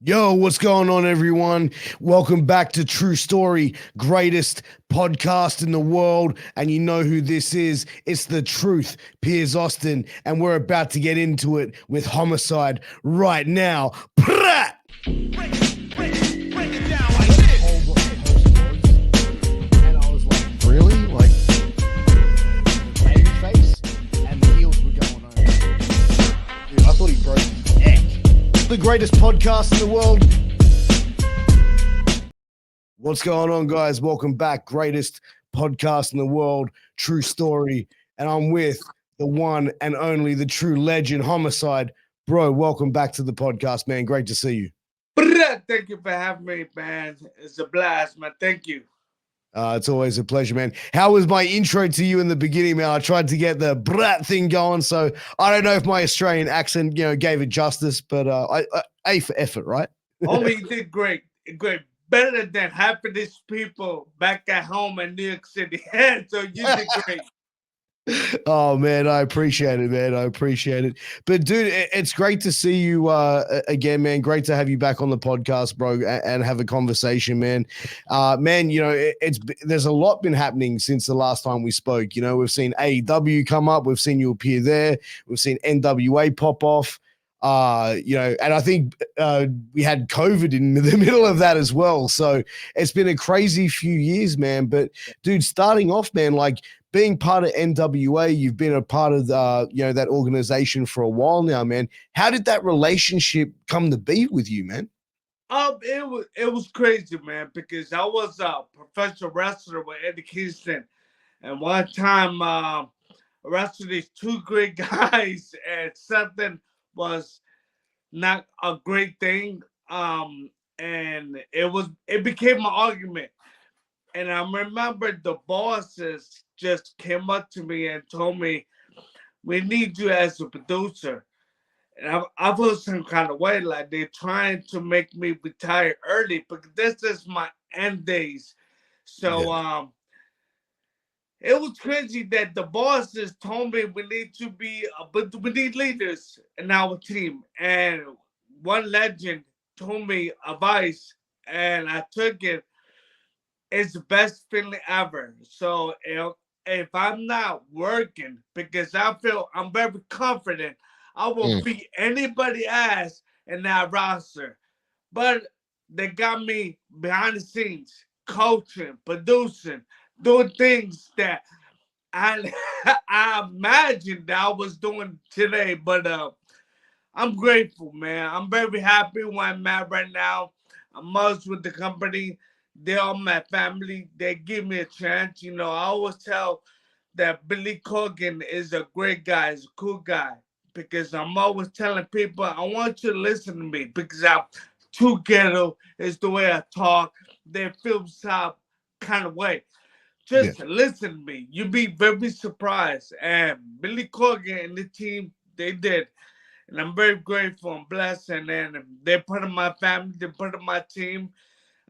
Yo, what's going on, everyone? Welcome back to True Story, greatest podcast in the world. And you know who this is. It's the truth, Piers Austin. And we're about to get into it with Homicide right now. Prat! Break it down like this. And I was like, really? Like, baby face? And the heels were going on. Dude, I thought he broke his neck. The greatest podcast in the world. What's going on, guys? Welcome back. Greatest podcast in the world, True Story. And I'm with the one and only, the true legend, Homicide. Bro, welcome back to the podcast, man. Great to see you. Thank you for having me, man. It's a blast, man. Thank you. It's always a pleasure, man. How was my intro to you in the beginning, man? I tried to get the brat thing going, so I don't know if my Australian accent, gave it justice, but I A for effort, right? Homie, you did great. Great. Better than half of these people back at home in New York City. So you did great. Oh, man, I appreciate it, man. I appreciate it. But, dude, it's great to see you again, man. Great to have you back on the podcast, bro, and have a conversation, man. Man, there's a lot been happening since the last time we spoke. You know, we've seen AEW come up. We've seen you appear there. We've seen NWA pop off. And I think we had COVID in the middle of that as well. So it's been a crazy few years, man. But, dude, starting off, man, like, being part of NWA, you've been a part of that organization for a while now, man. How did that relationship come to be with you, man? It was crazy, man, because I was a professional wrestler with Eddie Kingston, and one time I wrestled these two great guys, and something was not a great thing. And it became an argument. And I remember the bosses just came up to me and told me, "We need you as a producer." And I felt some kind of way, like they're trying to make me retire early, because this is my end days. So it was crazy that the bosses told me we need to but we need leaders in our team. And one legend told me advice, and I took it. It's the best feeling ever. So if I'm not working, because I feel I'm very confident, I will beat anybody ass in that roster. But they got me behind the scenes, coaching, producing, doing things that I I imagined that I was doing today. But I'm grateful, man. I'm very happy where I'm at right now. I'm merged with the company. They're all my family. They give me a chance. I always tell that Billy Corgan is a great guy, is a cool guy, because I'm always telling people, I want you to listen to me, because I'm too ghetto is the way I talk. They feel some kind of way. Just listen to me. You'll be very surprised. And Billy Corgan and the team, they did. And I'm very grateful and blessed. And then they put in my family, they put in my team.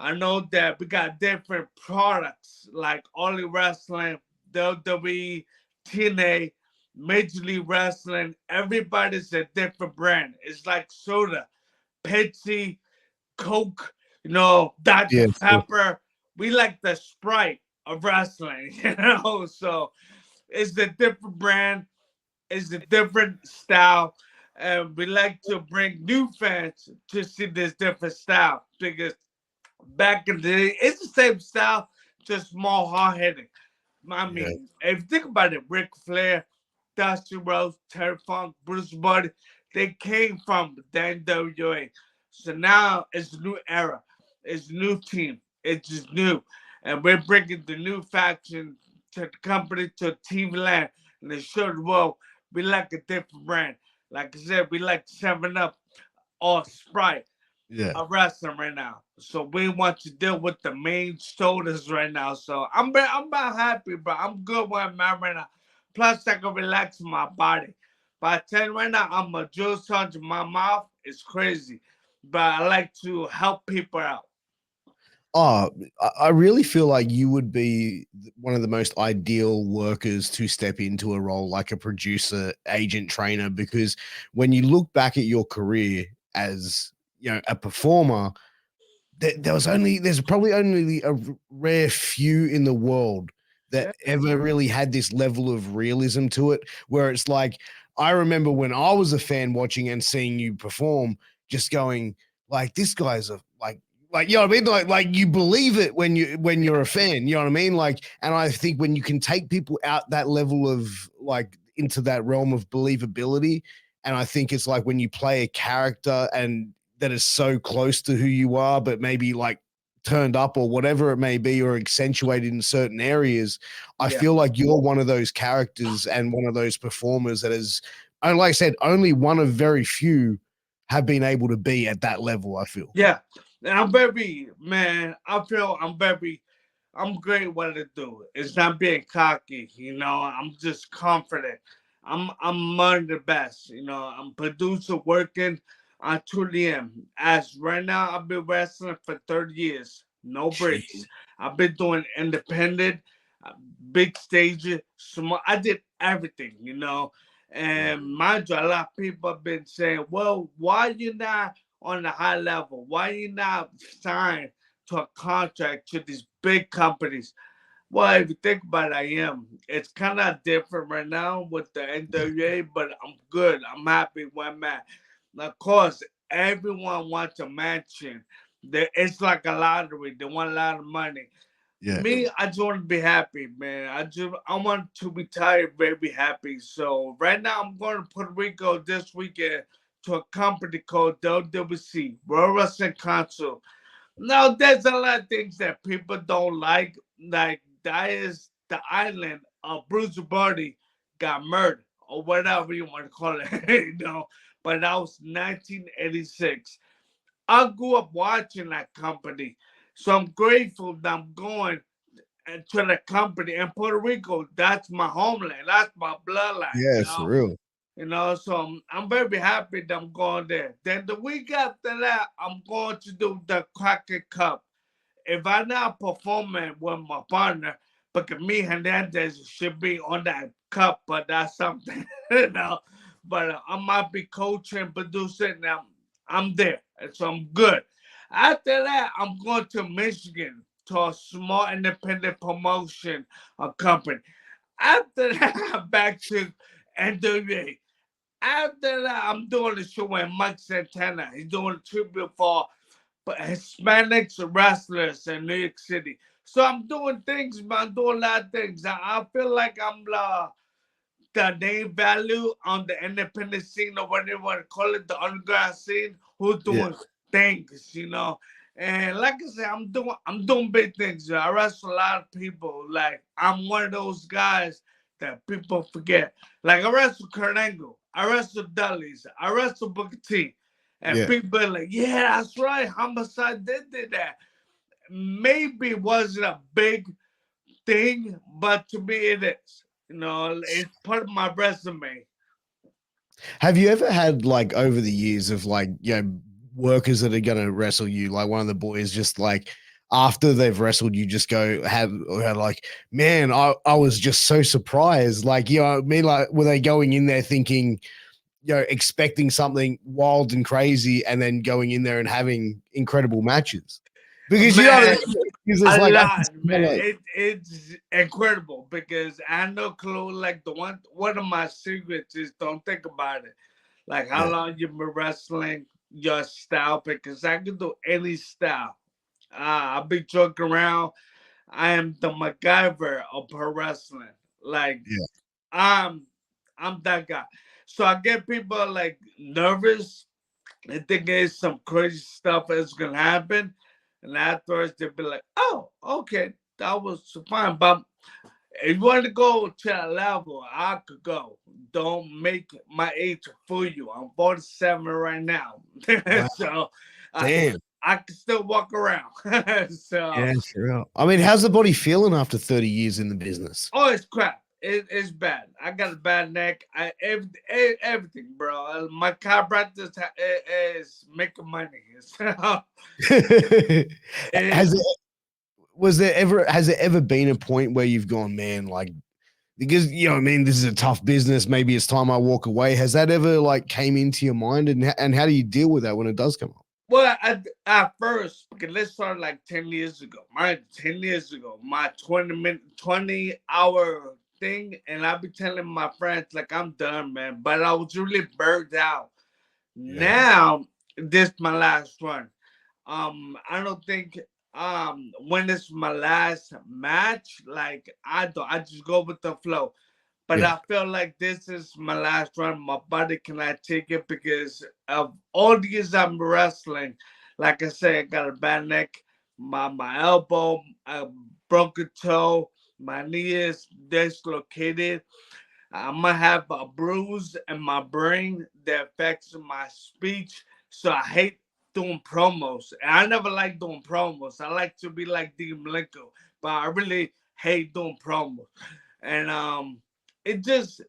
I know that we got different products like Ollie Wrestling, WWE, TNA, Major League Wrestling. Everybody's a different brand. It's like soda, Pepsi, Coke, Dr. Pepper. We like the Sprite of wrestling, So it's a different brand. It's a different style. And we like to bring new fans to see this different style, because back in the day, it's the same style, just more hard headed. I mean, if you think about it, Ric Flair, Dusty Rhodes, Terry Funk, Bruce Buddy, they came from the NWA. So now it's a new era, it's a new team, it's just new. And we're bringing the new faction to the company, to TV land, and they show the world we like a different brand. Like I said, we like 7 Up or Sprite. Are wrestling right now. So we want to deal with the main shoulders right now. So I'm about happy, bro. I'm good where I'm at right now. Plus, I can relax my body. But I tell you right now, I'm a drill sergeant. My mouth is crazy. But I like to help people out. Oh, I really feel like you would be one of the most ideal workers to step into a role like a producer, agent, trainer, because when you look back at your career as a performer, there's probably only a rare few in the world that ever really had this level of realism to it, where it's like, I remember when I was a fan watching and seeing you perform, just going like, this guy's you know what I mean? Like you believe it when you're a fan, you know what I mean? Like, and I think when you can take people out that level of like into that realm of believability, and I think it's like when you play a character and that is so close to who you are, but maybe like turned up or whatever it may be, or accentuated in certain areas. I feel like you're one of those characters and one of those performers that is, and like I said, only one of very few have been able to be at that level, I feel. Yeah. And I'm very, man, I feel I'm great what I do. It's not being cocky, I'm just confident. I'm one of the best, I'm producer working. I truly am. As right now, I've been wrestling for 30 years. No breaks. I've been doing independent, uh, big stages, small. I did everything, And mind you, a lot of people have been saying, well, why you not on the high level? Why you not signed to a contract to these big companies? Well, if you think about it, I am. It's kind of different right now with the NWA, but I'm good. I'm happy where I'm at. Now, of course, everyone wants a mansion. It's like a lottery. They want a lot of money. Yeah. Me, I just want to be happy, man. I want to retire very happy. So right now, I'm going to Puerto Rico this weekend to a company called WWC, World Wrestling Council. Now, there's a lot of things that people don't like. Like, that is the island of Bruce Barty got murdered, or whatever you want to call it, But that was 1986. I grew up watching that company. So I'm grateful that I'm going to the company in Puerto Rico. That's my homeland. That's my bloodline, Yeah, for real. So I'm very happy that I'm going there. Then the week after that, I'm going to do the Crockett Cup. If I'm not performing with my partner, because me Hernandez should be on that cup, but that's something, But I might be coaching, producing, and I'm there. And so I'm good. After that, I'm going to Michigan to a small independent promotion company. After that, back to NWA. After that, I'm doing a show with Mike Santana. He's doing a tribute for Hispanics wrestlers in New York City. So I'm doing things, man. I'm doing a lot of things. I feel like I'm the name value on the independent scene, or whatever you want to call it, the underground scene, who's doing things, And like I said, I'm doing big things. I wrestle a lot of people. Like, I'm one of those guys that people forget. Like, I wrestle Kurt Angle, I wrestle Dudley's, I wrestle Booker T. And people are like, yeah, that's right, Homicide did that. Maybe it wasn't a big thing, but to me it is. It's part of my resume. Have you ever had like over the years of like, workers that are going to wrestle you, like one of the boys just like after they've wrestled you just go have like, man, I was just so surprised. Like, you know what I mean? Like, were they going in there thinking, expecting something wild and crazy and then going in there and having incredible matches? Because Man, you know what I mean? Because it's a like, lot, man. It's incredible because I know clue. Like, one of my secrets is don't think about it. Like, how long you've been wrestling, your style, because I can do any style. I'll be joking around. I am the MacGyver of pro wrestling. Like, I'm I'm that guy. So I get people like nervous and thinking some crazy stuff is gonna happen. And afterwards they'll be like, oh, okay, that was fine. But if you want to go to that level, I could go. Don't make my age fool you. I'm 47 right now. Wow. So Damn. I can still walk around. So Yeah, sure. I mean, how's the body feeling after 30 years in the business? oh, it's crap. It's bad. I got a bad neck. Everything, bro. My chiropractor is making money. So, has it ever been a point where you've gone, man, like, because you know what I mean, this is a tough business, maybe it's time I walk away? Has that ever like came into your mind, and how do you deal with that when it does come up? Well, at first, because let's start like 10 years ago. 10 years ago, my 20-hour thing, and I be telling my friends, like, I'm done, man. But I was really burned out. Yeah. Now, this my last one. I don't think when it's my last match, like I just go with the flow. But Yeah. I feel like this is my last run. My body cannot take it because of all the years I'm wrestling. Like I said, I got a bad neck, my elbow, a broken toe, my knee is dislocated. I'm gonna have a bruise in my brain that affects my speech. So I hate doing promos. And I never like doing promos. I like to be like Dean Malenko, but I really hate doing promos. And it just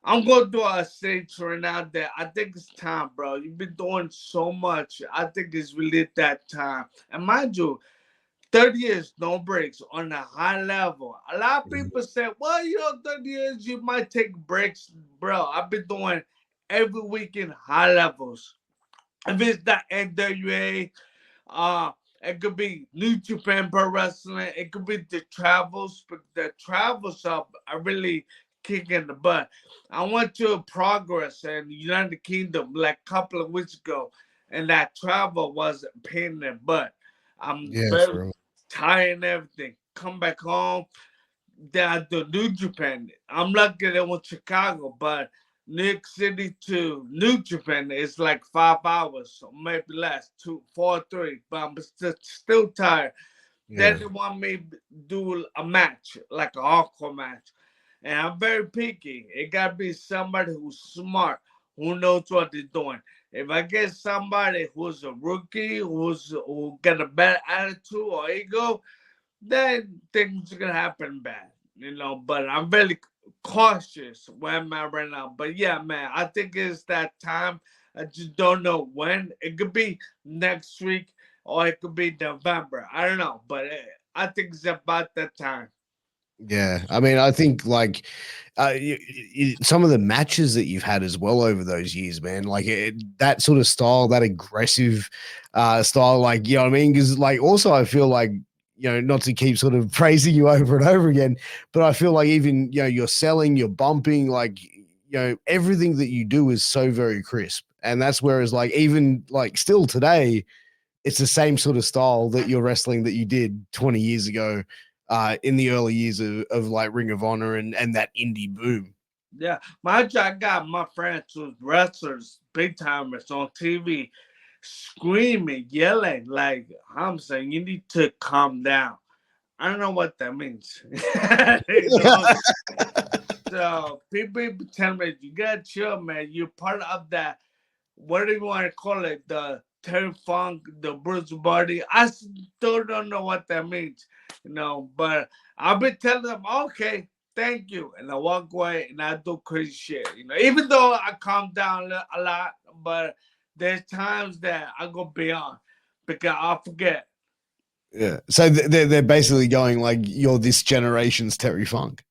I'm going through a stage right now that I think it's time, bro. You've been doing so much. I think it's really that time. And mind you, 30 years, no breaks on a high level. A lot of Mhm. people say, well, 30 years, you might take breaks. Bro, I've been doing every week in high levels. If it's the NWA, uh, it could be New Japan Pro Wrestling. It could be the travels, but the travels are really kicking the butt. I went to Progress in the United Kingdom like a couple of weeks ago, and that travel was a pain in the butt. I'm Yeah, very for real. tired and everything. Come back home, that the New Japan. I'm lucky they went Chicago, but New York City to New Japan is like 5 hours, or maybe less, 2, 4, 3. But I'm still tired. Then Yeah. they want me to do a match, like a hardcore match. And I'm very picky. It gotta be somebody who's smart, who knows what they're doing. If I get somebody who's a rookie, who got a bad attitude or ego, then things are gonna happen bad. But I'm very cautious where I'm at right now. But yeah, man, I think it's that time. I just don't know when. It could be next week or it could be November. I don't know, but I think it's about that time. Yeah, I mean, I think like some of the matches that you've had as well over those years, man, like that sort of style, that aggressive style, like you know what I mean? Because like also, I feel like not to keep sort of praising you over and over again, but I feel like even you're selling, you're bumping, like everything that you do is so very crisp, and that's whereas like even like still today it's the same sort of style that you're wrestling that you did 20 years ago in the early years of like Ring of Honor and that indie boom. Yeah, I got my friends who's wrestlers, big timers on TV, screaming, yelling like I'm saying, you need to calm down. I don't know what that means. you know, So people tell me you gotta chill, man. You're part of that. What do you want to call it? The Terry Funk, the Bruce Body. I still don't know what that means. But I've been telling them, okay, thank you, and I walk away and I do crazy shit. Even though I calm down a lot, but there's times that I go beyond because I forget. Yeah. So they're basically going like you're this generation's Terry Funk.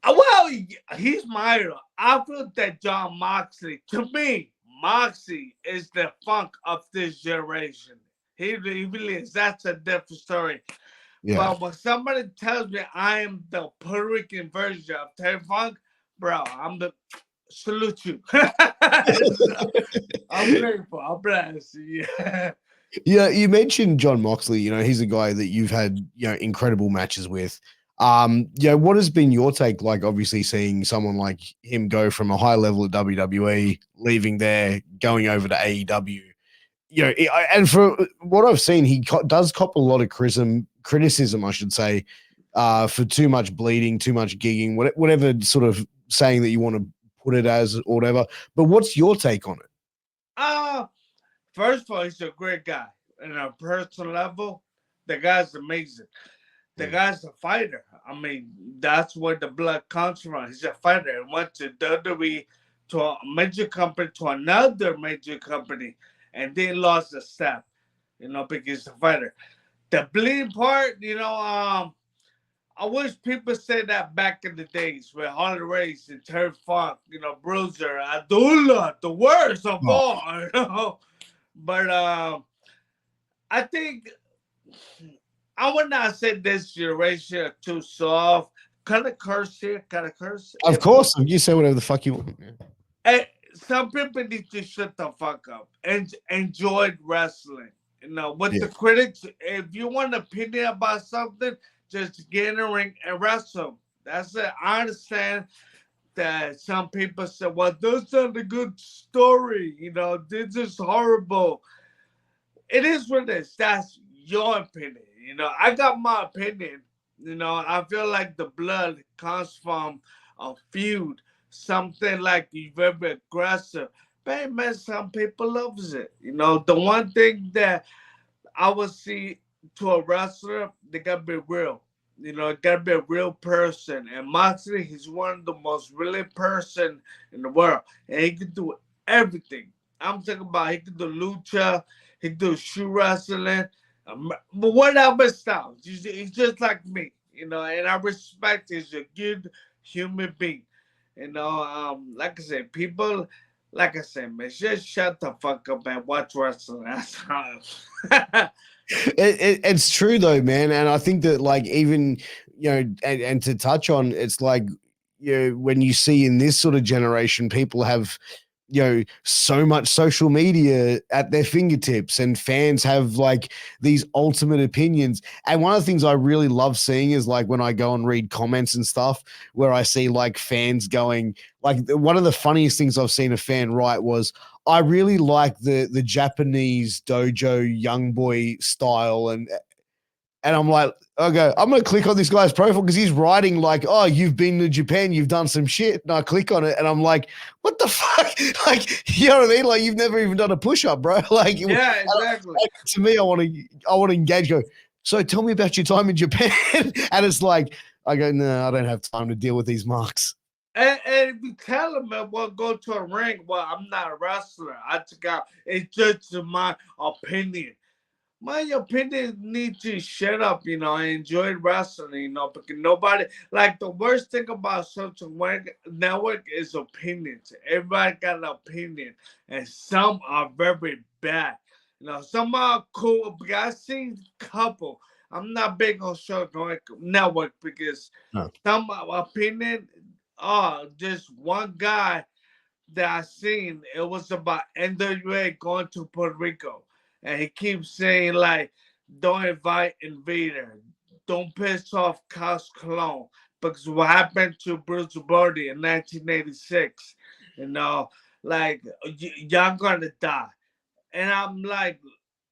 Well, he's my idol. I feel that Jon Moxley, to me, Moxley is the funk of this generation. He really is. That's a different story. Yeah. But when somebody tells me I am the Puerto Rican version of Terry Funk, bro, I'm the salute you. So, I'm grateful. I'm blessed. Yeah. Yeah, you mentioned Jon Moxley. He's a guy that you've had incredible matches with. What has been your take like? Obviously, seeing someone like him go from a high level at WWE, leaving there, going over to AEW. And for what I've seen, he does cop a lot of criticism, I should say, for too much bleeding, too much gigging, whatever sort of saying that you want to put it as or whatever. But what's your take on it? Uh, First of all, he's a great guy. On a personal level, the guy's amazing. The Mm. guy's a fighter. I mean, that's where the blood comes from. He's a fighter. He went to WWE, to a major company, to another major company, and they lost a step, because he's a fighter. The bleeding part, I wish people said that back in the days with Harley Race and Terry Funk, Bruiser, Abdullah, the worst of Oh, all. But I think I would not say this generation are too soft. Kind of curse here, kind of curse. Of course, you say whatever the fuck you want. Some people need to shut the fuck up and enjoy wrestling. You know, with Yeah. the critics, if you want an opinion about something, just get in the ring and wrestle. That's it. I understand that some people say, well, this isn't a good story. You know, this is horrible. It is what it is. That's your opinion. You know, I got my opinion. You know, I feel like the blood comes from a feud, something like you very aggressive. But man, some people loves it. You know, the one thing that I would see to a wrestler, they gotta be real. You know, it gotta be a real person. And Moxley, he's one of the most real person in the world. And he can do everything. I'm talking about he can do lucha, he can do shoe wrestling, but whatever style. He's just like me, you know, and I respect he's a good human being. You know, like I said, people, like I said, man, just shut the fuck up and watch wrestling. That's all. It's true though, man, and I think that like even and to touch on, it's like when you see in this sort of generation, people have so much social media at their fingertips, and fans have like these ultimate opinions. And one of the things I really love seeing is like when I go and read comments and stuff, where I see like fans going like, one of the funniest things I've seen a fan write was, I really like the Japanese dojo young boy style, and I'm like, okay, I'm gonna click on this guy's profile because he's writing like, oh, you've been to Japan, you've done some shit. And I click on it and I'm like, what the fuck? Like, you know what I mean? Like, you've never even done a push-up, bro. Like, Yeah, exactly. to me, I want to engage, go, so tell me about your time in Japan. And it's like, I go, no, I don't have time to deal with these marks. And if you tell them, well, go to a ring, well, I'm not a wrestler. I just got, it's just my opinion. My opinion needs to shut up, you know, and enjoy wrestling, you know, because nobody, like the worst thing about social network is opinions. Everybody got an opinion, and some are very bad. You know, some are cool, but I've seen couple. I'm not big on social network because No. some opinion, oh, just one guy that I seen, it was about NWA going to Puerto Rico. And he keeps saying like, don't invite Invader. Don't piss off Cos Cologne. Because what happened to Bruce Brody in 1986, you know, like, y'all gonna die. And I'm like,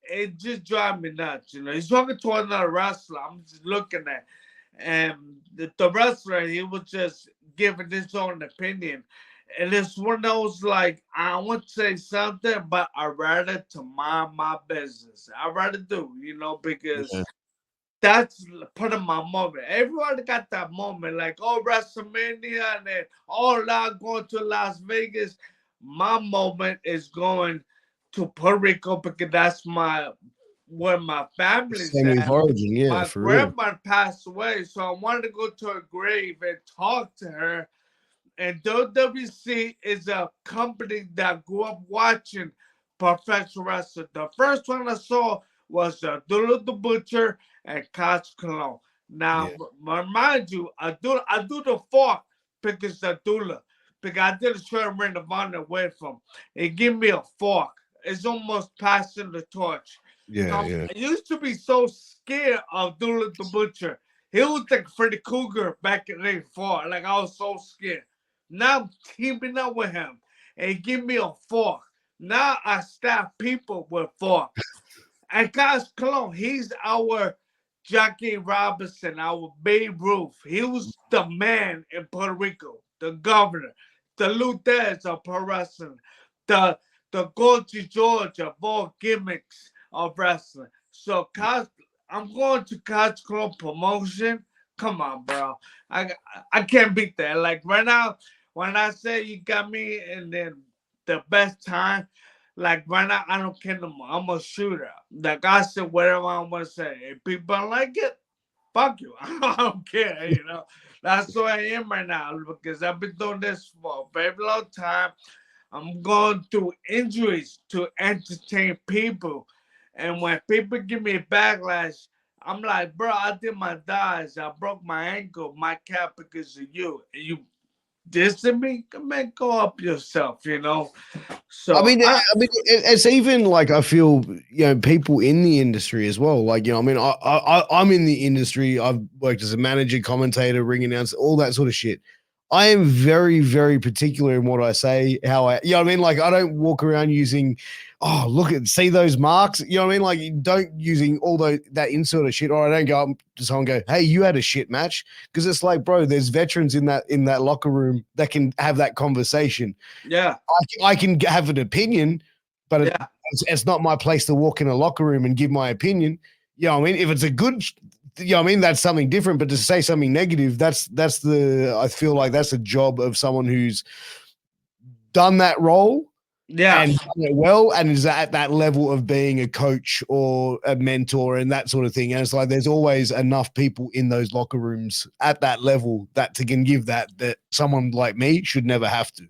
it just drives me nuts, you know. He's talking to another wrestler. I'm just looking at, and the wrestler, he was just giving his own opinion. And it's one of those like, I want to say something, but I rather to mind my business. I rather do, you know, because Yeah. that's part of my moment. Everybody got that moment, like, oh, WrestleMania, and then, oh, now I'm going to Las Vegas. My moment is going to Puerto Rico because that's where my family's Family of at. origin, yeah, My for real. grandma passed away, so I wanted to go to her grave and talk to her. And WWC is a company that I grew up watching professional wrestling. The first one I saw was Abdullah the Butcher and Koch Cologne. Now, Yeah. mind you, I do the fork because Abdullah, because I did a show in Ring of Honor with him. He gave me a fork. It's almost passing the torch. Yeah, So yeah. I used to be so scared of Abdullah the Butcher. He was like Freddy Cougar back in '84. Like, I was so scared. Now I'm teaming up with him and he give me a fork. Now I stab people with fork. And guys, Cologne, he's our Jackie Robinson, our Babe Ruth. He was the man in Puerto Rico, the governor, the Lutez of pro wrestling, the Gorgie George of all gimmicks of wrestling. So, I'm going to Cos Cologne promotion. Come on, bro. I can't beat that. Like right now, when I say you got me in the best time, like right now, I don't care no more. I'm a shooter. Like I said, whatever I want to say. If people don't like it, fuck you. I don't care. You know, that's who I am right now because I've been doing this for a very long time. I'm going through injuries to entertain people. And when people give me a backlash, I'm like, bro, I did my dives. I broke my ankle, my calf because of you. And you dissing me? Come on, go up yourself, you know? I So, mean, it's even like I feel, people in the industry as well. Like, I mean, I'm in the industry. I've worked as a manager, commentator, ring announcer, all that sort of shit. I am very, very particular in what I say, how I, I mean? Like, I don't walk around using, oh, look at, see those marks? You know what I mean? Like, don't using all that insert of shit, or I don't go up to someone and go, hey, you had a shit match. Because it's like, bro, there's veterans in that locker room that can have that conversation. yeah, I can have an opinion, but yeah, it's not my place to walk in a locker room and give my opinion. You know what I mean? If it's a good, I mean, that's something different. But to say something negative, I feel like that's a job of someone who's done that role yeah. and done it well and is at that level of being a coach or a mentor and that sort of thing. And it's like there's always enough people in those locker rooms at that level that can give that someone like me should never have to.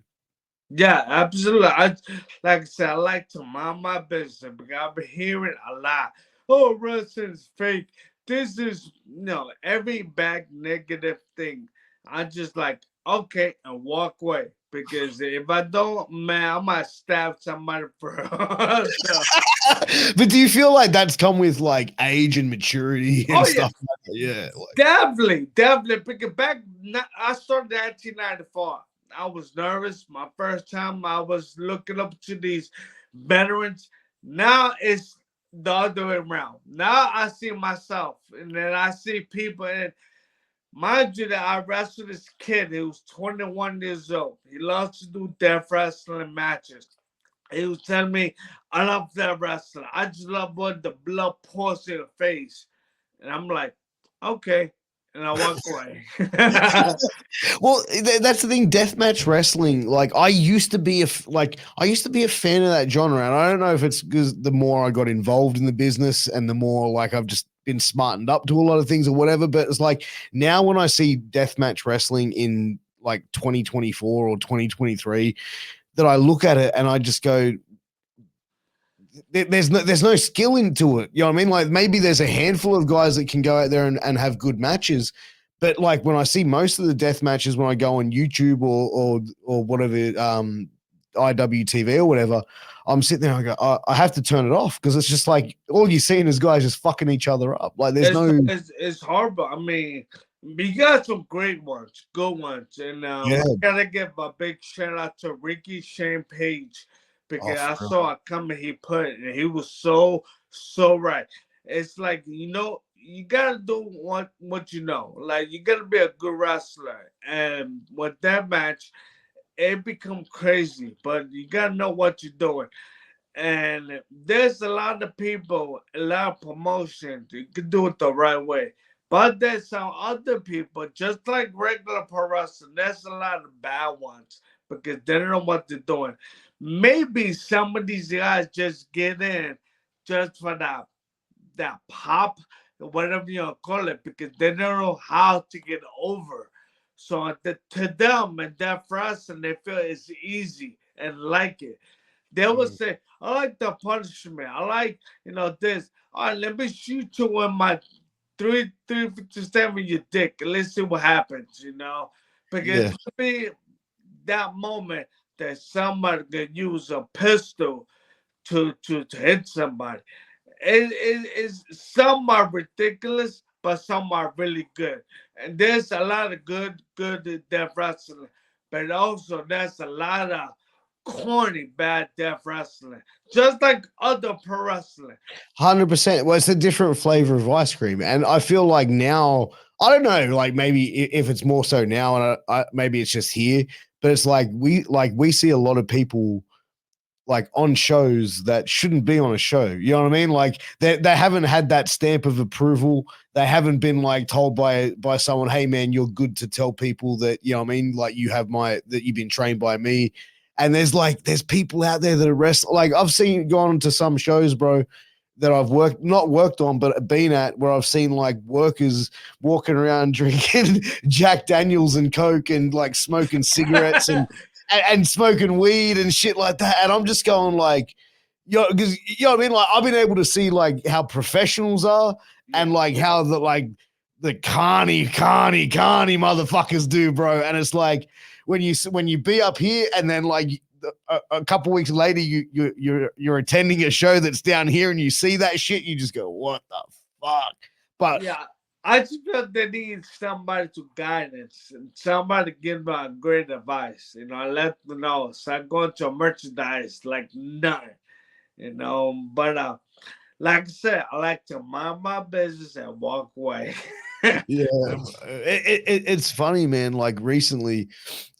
Yeah, absolutely. Like I said, I like to mind my business because I've been hearing a lot. Oh, wrestling's fake. This is every bad negative thing. I just like okay and walk away because if I don't, man, I might stab somebody for. So, But do you feel like that's come with like age and maturity and oh yeah, stuff like that? Yeah. definitely, definitely. Because I started in 1994. I was nervous. My first time, I was looking up to these veterans. Now it's the other way around. Now I see myself, and then I see people. And mind you, that I wrestled this kid who was 21 years old. He loves to do death wrestling matches. He was telling me, I love that wrestling. I just love when the blood pours in the face. And I'm like, okay. And I walk away. Well, that's the thing. Deathmatch wrestling. Like I used to be a fan of that genre, and I don't know if it's because the more I got involved in the business and the more like I've just been smartened up to a lot of things or whatever. But it's like now when I see deathmatch wrestling in like 2024 or 2023, that I look at it and I just go, there's no skill into it. You know what I mean? Like maybe there's a handful of guys that can go out there and have good matches. But like when I see most of the death matches when I go on YouTube or whatever, IWTV or whatever, I'm sitting there and I go, I have to turn it off because it's just like all you're seeing is guys just fucking each other up. Like there's it's horrible. I mean, we got some great ones, good ones, and yeah. I gotta give a big shout out to Ricky Shane Page because I saw a comment he put, and he was so right. It's like you gotta do what you know. Like you gotta be a good wrestler, and with that match, it become crazy. But you gotta know what you're doing. And there's a lot of people, a lot of promotions. You can do it the right way. But there's some other people, just like regular pro wrestling, there's a lot of bad ones because they don't know what they're doing. Maybe some of these guys just get in just for that pop, whatever you want to call it, because they don't know how to get over. So to them and that for us, and they feel it's easy and like it. They will say, I like the punishment. I like, this. All right, let me shoot you in my 357 your dick and let's see what happens, Because Yeah. be that moment that somebody can use a pistol to hit somebody. Some are ridiculous, but some are really good. And there's a lot of good death wrestling, but also there's a lot of corny bad death wrestling, just like other pro wrestling. 100%. Well, it's a different flavor of ice cream. And I feel like now, I don't know, like maybe if it's more so now, and maybe it's just here, but it's like we see a lot of people like on shows that shouldn't be on a show. You know what I mean? Like they haven't had that stamp of approval. They haven't been like told by someone, hey man, you're good to tell people that, you know what I mean? Like that you've been trained by me. And there's people out there that are like I've seen gone to some shows, bro, that I've not worked on, but been at where I've seen like workers walking around drinking Jack Daniels and Coke and like smoking cigarettes and and smoking weed and shit like that. And I'm just going like, because you know what I mean? Like I've been able to see like how professionals are and like how the carny motherfuckers do, bro. And it's like when you be up here and then like a couple weeks later you're attending a show that's down here and you see that shit, you just go, what the fuck? But yeah, I just feel they need somebody to guidance and somebody to give them great advice. Let them know. So I go into merchandise like nothing, But like I said, I like to mind my business and walk away. yeah, it's funny, man. Like recently,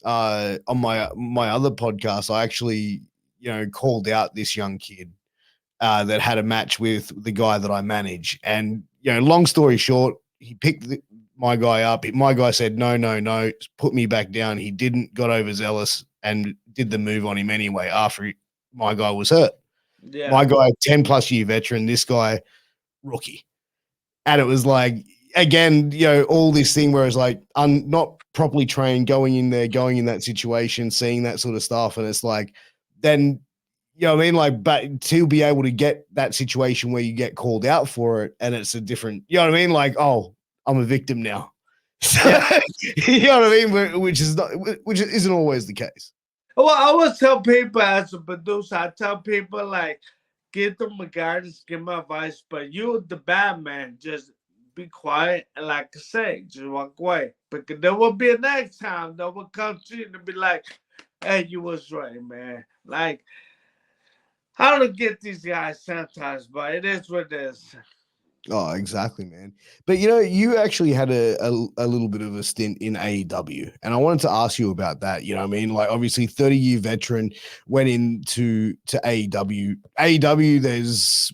on my other podcast, I actually called out this young kid that had a match with the guy that I manage, and long story short, he picked my guy up. My guy said no, no, no, put me back down. He didn't, got overzealous and did the move on him anyway. After my guy was hurt, Yeah. my guy 10+ year veteran, this guy rookie. And it was like, again, all this thing where it's like, not properly trained, going in there, going in that situation, seeing that sort of stuff. And it's like, then, I mean? Like, but to be able to get that situation where you get called out for it and it's a different, you know what I mean? Like, oh, I'm a victim now. Yeah. You know what I mean? Which isn't always the case. Well, I always tell people as a producer, I tell people like, give them a guidance, give them advice, but you, the bad man, just be quiet and like I say, just walk away. Because there will be a next time that will come to you and be like, hey, you was right, man. Like, I don't get these guys sometimes, but it is what it is. Oh, exactly, man. But you actually had a little bit of a stint in AEW, and I wanted to ask you about that. You know what I mean? Like, obviously, 30-year veteran went into AEW. AEW, there's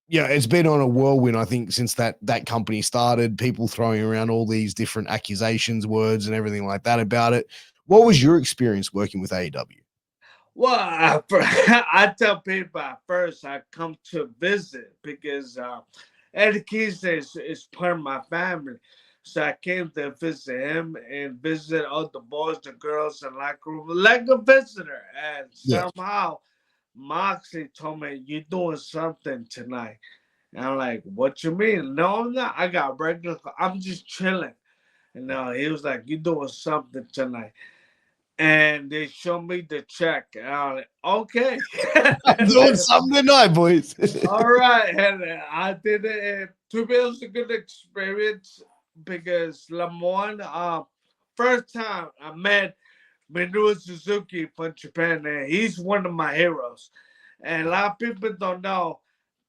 it's been on a whirlwind, I think, since that company started. People throwing around all these different accusations, words, and everything like that about it. What was your experience working with AEW? Well, I tell people at first I come to visit because Eddie Kingston is part of my family. So I came to visit him and visit all the boys and girls in locker room like a visitor. And Yeah. somehow Moxley told me, you're doing something tonight. And I'm like, what you mean? No, I'm not. I got regular. I'm just chilling. He was like, you're doing something tonight. And they showed me the check. And I'm like, okay. I'm doing something tonight, boys. All right. And I did it. To be honest, a good experience because Lamont, first time I met Minoru Suzuki from Japan, and he's one of my heroes. And a lot of people don't know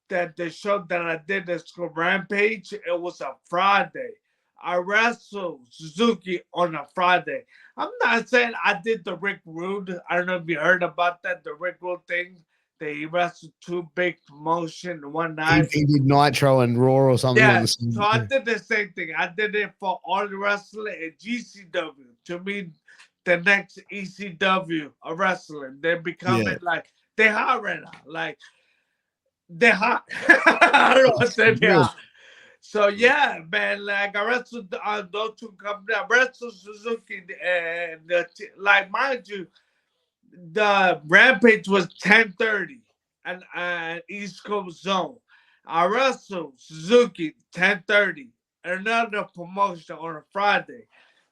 that the show that I did that's called Rampage, it was a Friday. I wrestled Suzuki on a Friday. I'm not saying I did the Rick Rude. I don't know if you heard about that, the Rick Rude thing. They wrestled two big promotion one night. He did Nitro and Raw or something. Yeah, so I did the same thing. I did it for all the wrestling and GCW. To me, the next ECW of wrestling. They're becoming like, they're hot right now. Like, they're hot. I don't want to say they're hot. So yeah, man, like I wrestled those two companies. I wrestled Suzuki and like mind you, the Rampage was 10:30 and East Coast Zone. I wrestled Suzuki 10:30, another promotion on a Friday.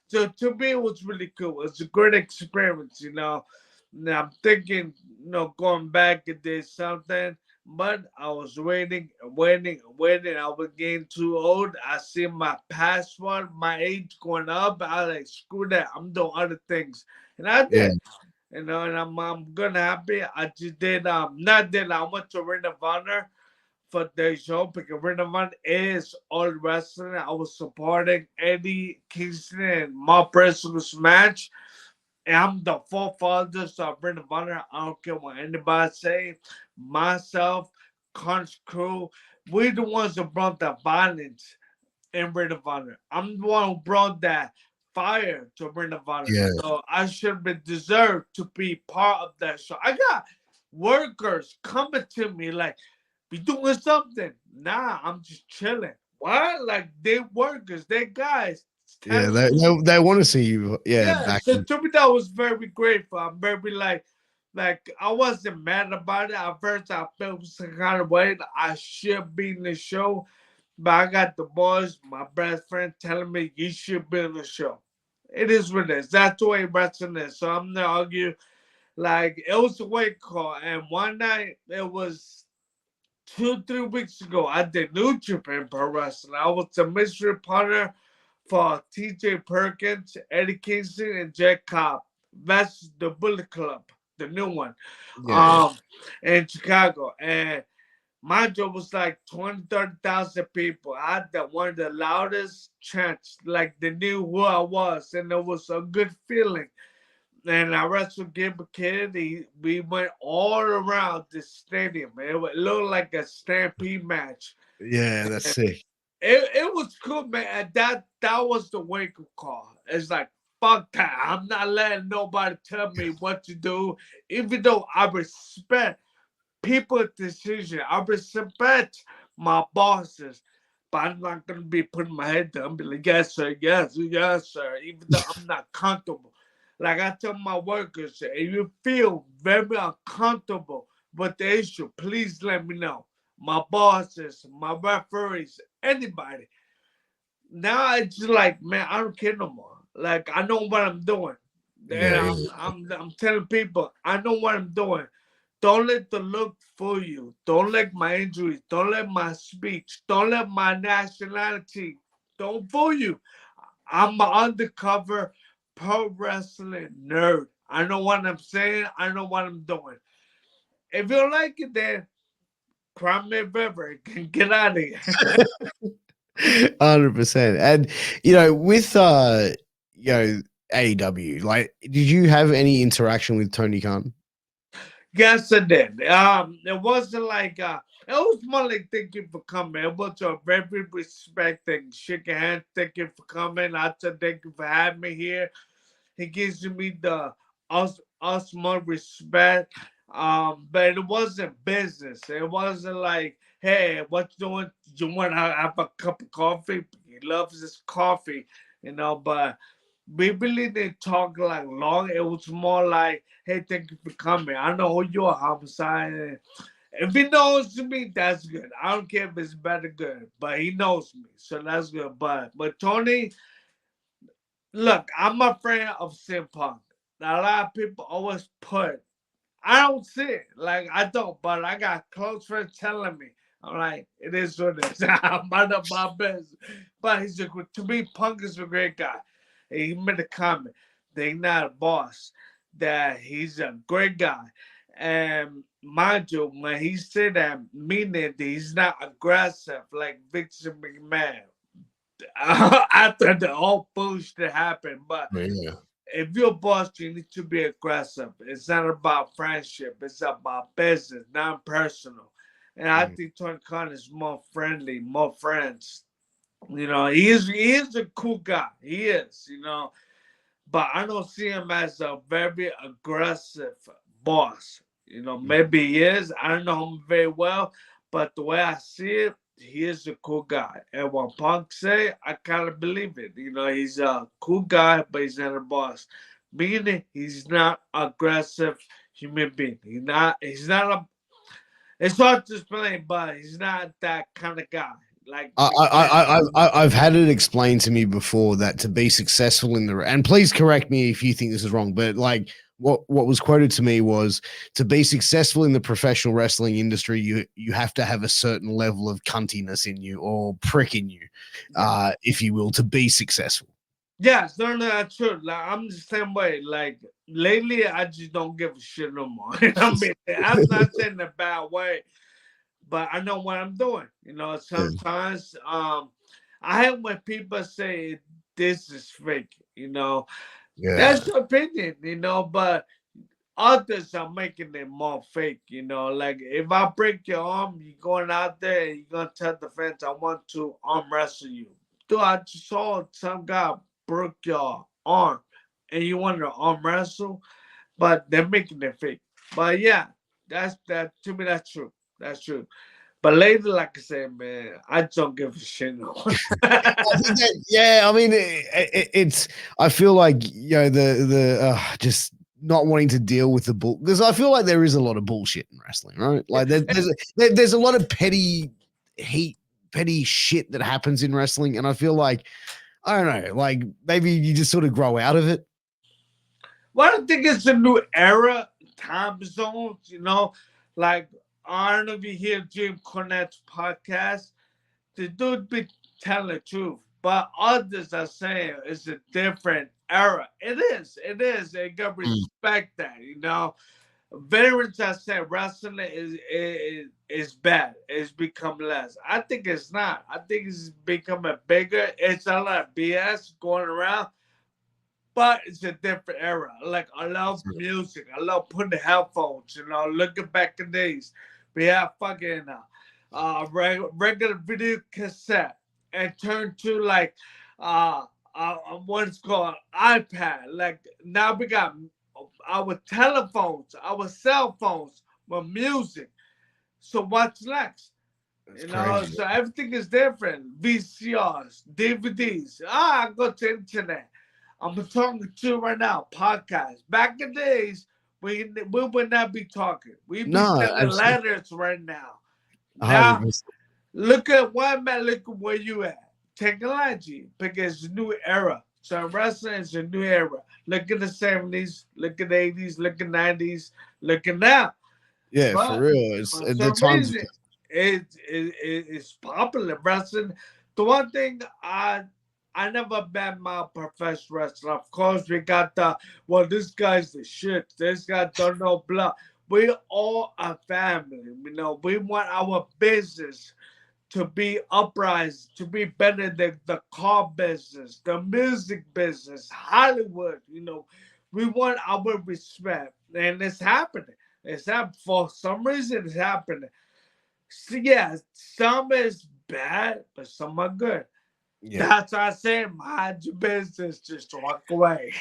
So to me, it was really cool. It's a great experience, Now I'm thinking, going back and did something. But I was waiting. I was getting too old. I see my password, my age going up. I was like, screw that. I'm doing other things. And I did. And I'm gonna happy. I just did not did I went to Ring of Honor for the show because Ring of Honor is all wrestling. I was supporting Eddie Kingston and Mark Briscoe's match. And I'm the forefather, so I bring the honor. I don't care what anybody say. Myself, Conch Crew, we're the ones that brought the violence in Ring of Honor. I'm the one who brought that fire to Ring of Honor. Yeah. So I should be deserved to be part of that show. I got workers coming to me like, be doing something. Nah, I'm just chilling. What? Like, they workers, they guys Yeah, they want to see you. Yeah, Yeah, back. so to me that was very grateful. I'm very like I wasn't mad about it. At first I felt some kind of way that I should be in the show. But I got the boys, my best friend telling me you should be in the show. It is what it is. That's the way wrestling is. So I'm not argue. Like it was a wake call. And one night it was 2, 3 weeks ago, I did New Japan Pro Wrestling. I was the mystery partner for TJ Perkins, Eddie Kingston, and Jack Cobb. That's the Bullet Club, the new one, Yeah, in Chicago. And my job was like 20, 30,000 people. I had one of the loudest chants, like they knew who I was, and it was a good feeling. And I wrestled Gilbert Kennedy. We went all around the stadium. It looked like a stampede match. yeah, that's sick. It was cool, man. And that was the wake up call. It's like fuck that. I'm not letting nobody tell me what to do, even though I respect people's decision. I respect my bosses, but I'm not gonna be putting my head down and be like, yes, sir, yes, sir, even though I'm not comfortable. Like I tell my workers, if you feel very uncomfortable with the issue, please let me know. My bosses, my referees, anybody. Now it's just like, man, I don't care no more. Like I know what I'm doing. And Yeah, I'm telling people, I know what I'm doing. Don't let the look fool you. Don't let my injuries. Don't let my speech. Don't let my nationality. Don't fool you. I'm an undercover pro wrestling nerd. I know what I'm saying. I know what I'm doing. If you don't like it, then cry me a river and get out of here. 100%. And with AEW, like, did you have any interaction with Tony Khan? Yes, I did. It wasn't like it was more like thank you for coming. It was a very respecting, shake your hand, thank you for coming. I said thank you for having me here. He gives me the us more respect. But it wasn't business. It wasn't like, hey, what you doing? You want to have a cup of coffee? He loves his coffee, but we really didn't talk like long. It was more like, hey, thank you for coming. I know who you are, Homicide. And if he knows me, that's good. I don't care if it's bad or good, but he knows me, so that's good. But Tony, look, I'm a friend of CM Punk. Now, a lot of people always put, I don't see it. Like, I don't, but I got close friends telling me. I'm like, it is what it is. I'm out of my business. But to me, Punk is a great guy. He made a comment that he's not a boss, that he's a great guy. And mind you, when he said that, meaning that he's not aggressive like Victor McMahon. After the whole bullshit happened. But Yeah. if you're a boss, you need to be aggressive. It's not about friendship. It's about business, not personal. And I Mm. think Tony Khan is more friendly, more friends. He is a cool guy. He is, but I don't see him as a very aggressive boss. Maybe he is. I don't know him very well, but the way I see it, he is a cool guy. And what Punk say, I kind of believe it. He's a cool guy, but he's not a boss. Meaning he's not aggressive human being. He's not a. It's hard to explain, but he's not that kind of guy. Like McMahon. I've had it explained to me before that to be successful in the, and please correct me if you think this is wrong, but like what was quoted to me was to be successful in the professional wrestling industry, you have to have a certain level of cuntiness in you or prick in you, if you will, to be successful. Yes, no, that's true. Like I'm the same way. Like lately, I just don't give a shit no more. I mean, I'm not saying in a bad way, but I know what I'm doing. Yeah. Sometimes I hate when people say this is fake. Yeah. That's your opinion. But others are making it more fake. Like if I break your arm, you're going out there and you're gonna tell the fans, I want to arm wrestle you. Dude, I just saw some guy broke your arm and you want to arm wrestle, but they're making it fake. But yeah, that to me that's true. That's true. But lately, like I said, man, I don't give a shit no more. I think yeah, I mean, it's. I feel like the just not wanting to deal with the bull because I feel like there is a lot of bullshit in wrestling, right? Like there's a lot of petty shit that happens in wrestling, and I feel like I don't know, like maybe you just sort of grow out of it. Well, I think it's a new era, time zones, like I don't know if you hear Jim Cornette's podcast. The dude be telling the truth, but others are saying it's a different era. It is. It is. They got to respect that. Veterans are saying wrestling is bad. It's become less. I think it's not. I think it's becoming bigger. It's a lot of BS going around, but it's a different era. Like I love music. I love putting the headphones. Looking back in days, we have fucking regular video cassette and turn to like what's called iPad. Like now we got our telephones, our cell phones with music. So what's next? Crazy. So everything is different. VCRs, DVDs. I go to internet. I'm talking to you right now. Podcast. Back in the days, we would not be talking. We'd be sending letters right now. Now, 100%. look at one man. Look at where you at. Technology, because it's a new era. So wrestling is a new era. Look at the 70s. Look at the 80s. Look at the 90s. Look at now. Yeah, But for real. It's for the some times. reason, it's popular wrestling. The one thing I never been my professional wrestler. Of course, we got this guy's the shit. This guy don't know blah. We all a family. We want our business to be uprising, to be better than the car business, the music business, Hollywood. We want our respect, and it's happening. It's happening for some reason. It's happening. So yeah, some is bad, but some are good. Yeah. That's why I say mind your business, just walk away.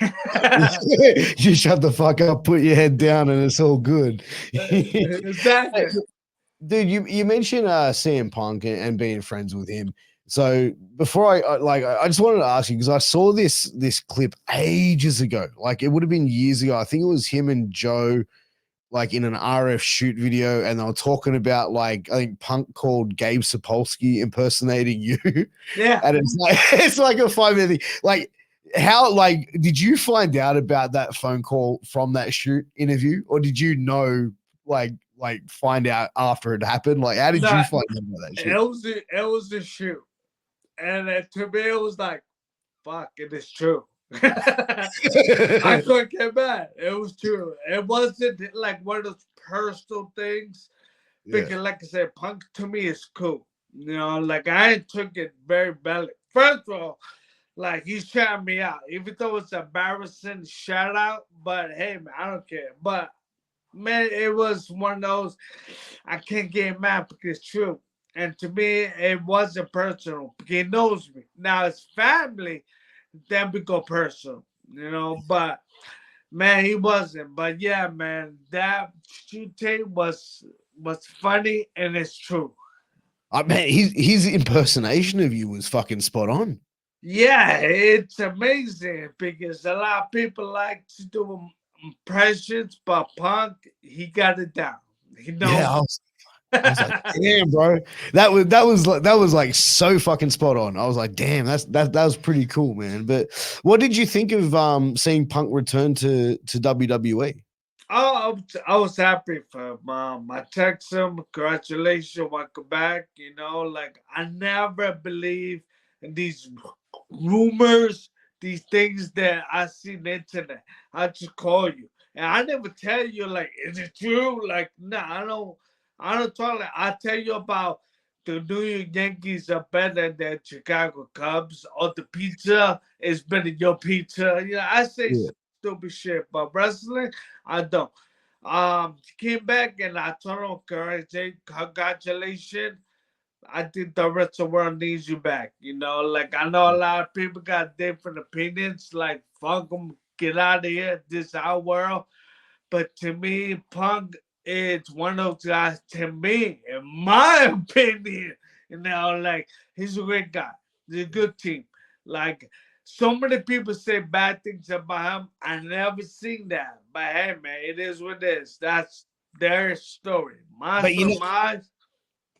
You shut the fuck up, put your head down, and it's all good. Exactly. Dude, you mentioned CM Punk and being friends with him. So before I just wanted to ask you because I saw this clip ages ago. Like it would have been years ago. I think it was him and Joe like in an RF shoot video, and they were talking about like I think Punk called Gabe Sapolsky impersonating you. Yeah. And it's like a 5-minute thing. Like how did you find out about that phone call from that shoot interview, or did you know like find out after it happened? Like how did you find out about that shit? It was the shoot. And to me it was like, fuck, it is true. I couldn't get mad. It was true. It wasn't like one of those personal things. Because like I said, Punk to me is cool. Like I took it very badly. First of all, like he shouted me out. Even though it's embarrassing shout out, but hey man, I don't care. But man, it was one of those I can't get mad because it's true. And to me, it wasn't personal. He knows me. Now it's family, then we go personal, but man, he wasn't. But yeah, man, that shoot tape was funny and it's true. Man, his impersonation of you was fucking spot on. Yeah, it's amazing because a lot of people like to do impressions, but Punk, he got it down. He knows. Yeah, I was like, damn, bro, that was like so fucking spot on. I was like, damn, that was pretty cool, man. But what did you think of seeing Punk return to WWE? Oh, I was happy for him. I text him, congratulations, welcome back. Like I never believe in these rumors, these things that I see on the internet. I just call you, and I never tell you like, is it true? Like, nah, I don't talk like I tell you about the New York Yankees are better than Chicago Cubs, or the pizza is better than your pizza. I say stupid shit, but wrestling, I don't. Came back and I told him, congratulations. I think the rest of the world needs you back. Like I know a lot of people got different opinions. Like fuck them, get out of here. This is our world. But to me, Punk is one of those guys to me, in my opinion. Like he's a great guy. He's a good team. Like so many people say bad things about him. I never seen that. But hey, man, it is what it is. That's their story. But you know, Mine.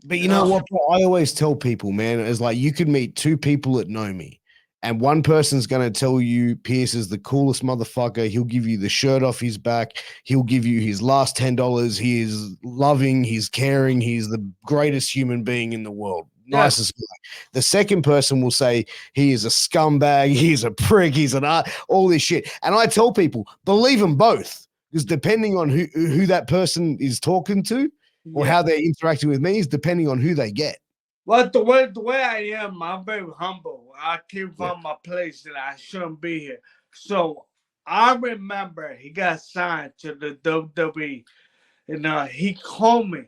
but You you know know. what, bro? I always tell people, man, is like you could meet two people that know me, and one person's gonna tell you Pierce is the coolest motherfucker. He'll give you the shirt off his back. He'll give you his last $10. He is loving. He's caring. He's the greatest human being in the world. Yes. Nicest guy. The second person will say he is a scumbag. He's a prick. He's an art. All this shit. And I tell people, believe them both, because depending on who that person is talking to, or Yeah. how they're interacting with me is depending on who they get. Well, the way I am, I'm very humble. I came Yeah. from a place that I shouldn't be here. So I remember he got signed to the WWE, and he called me.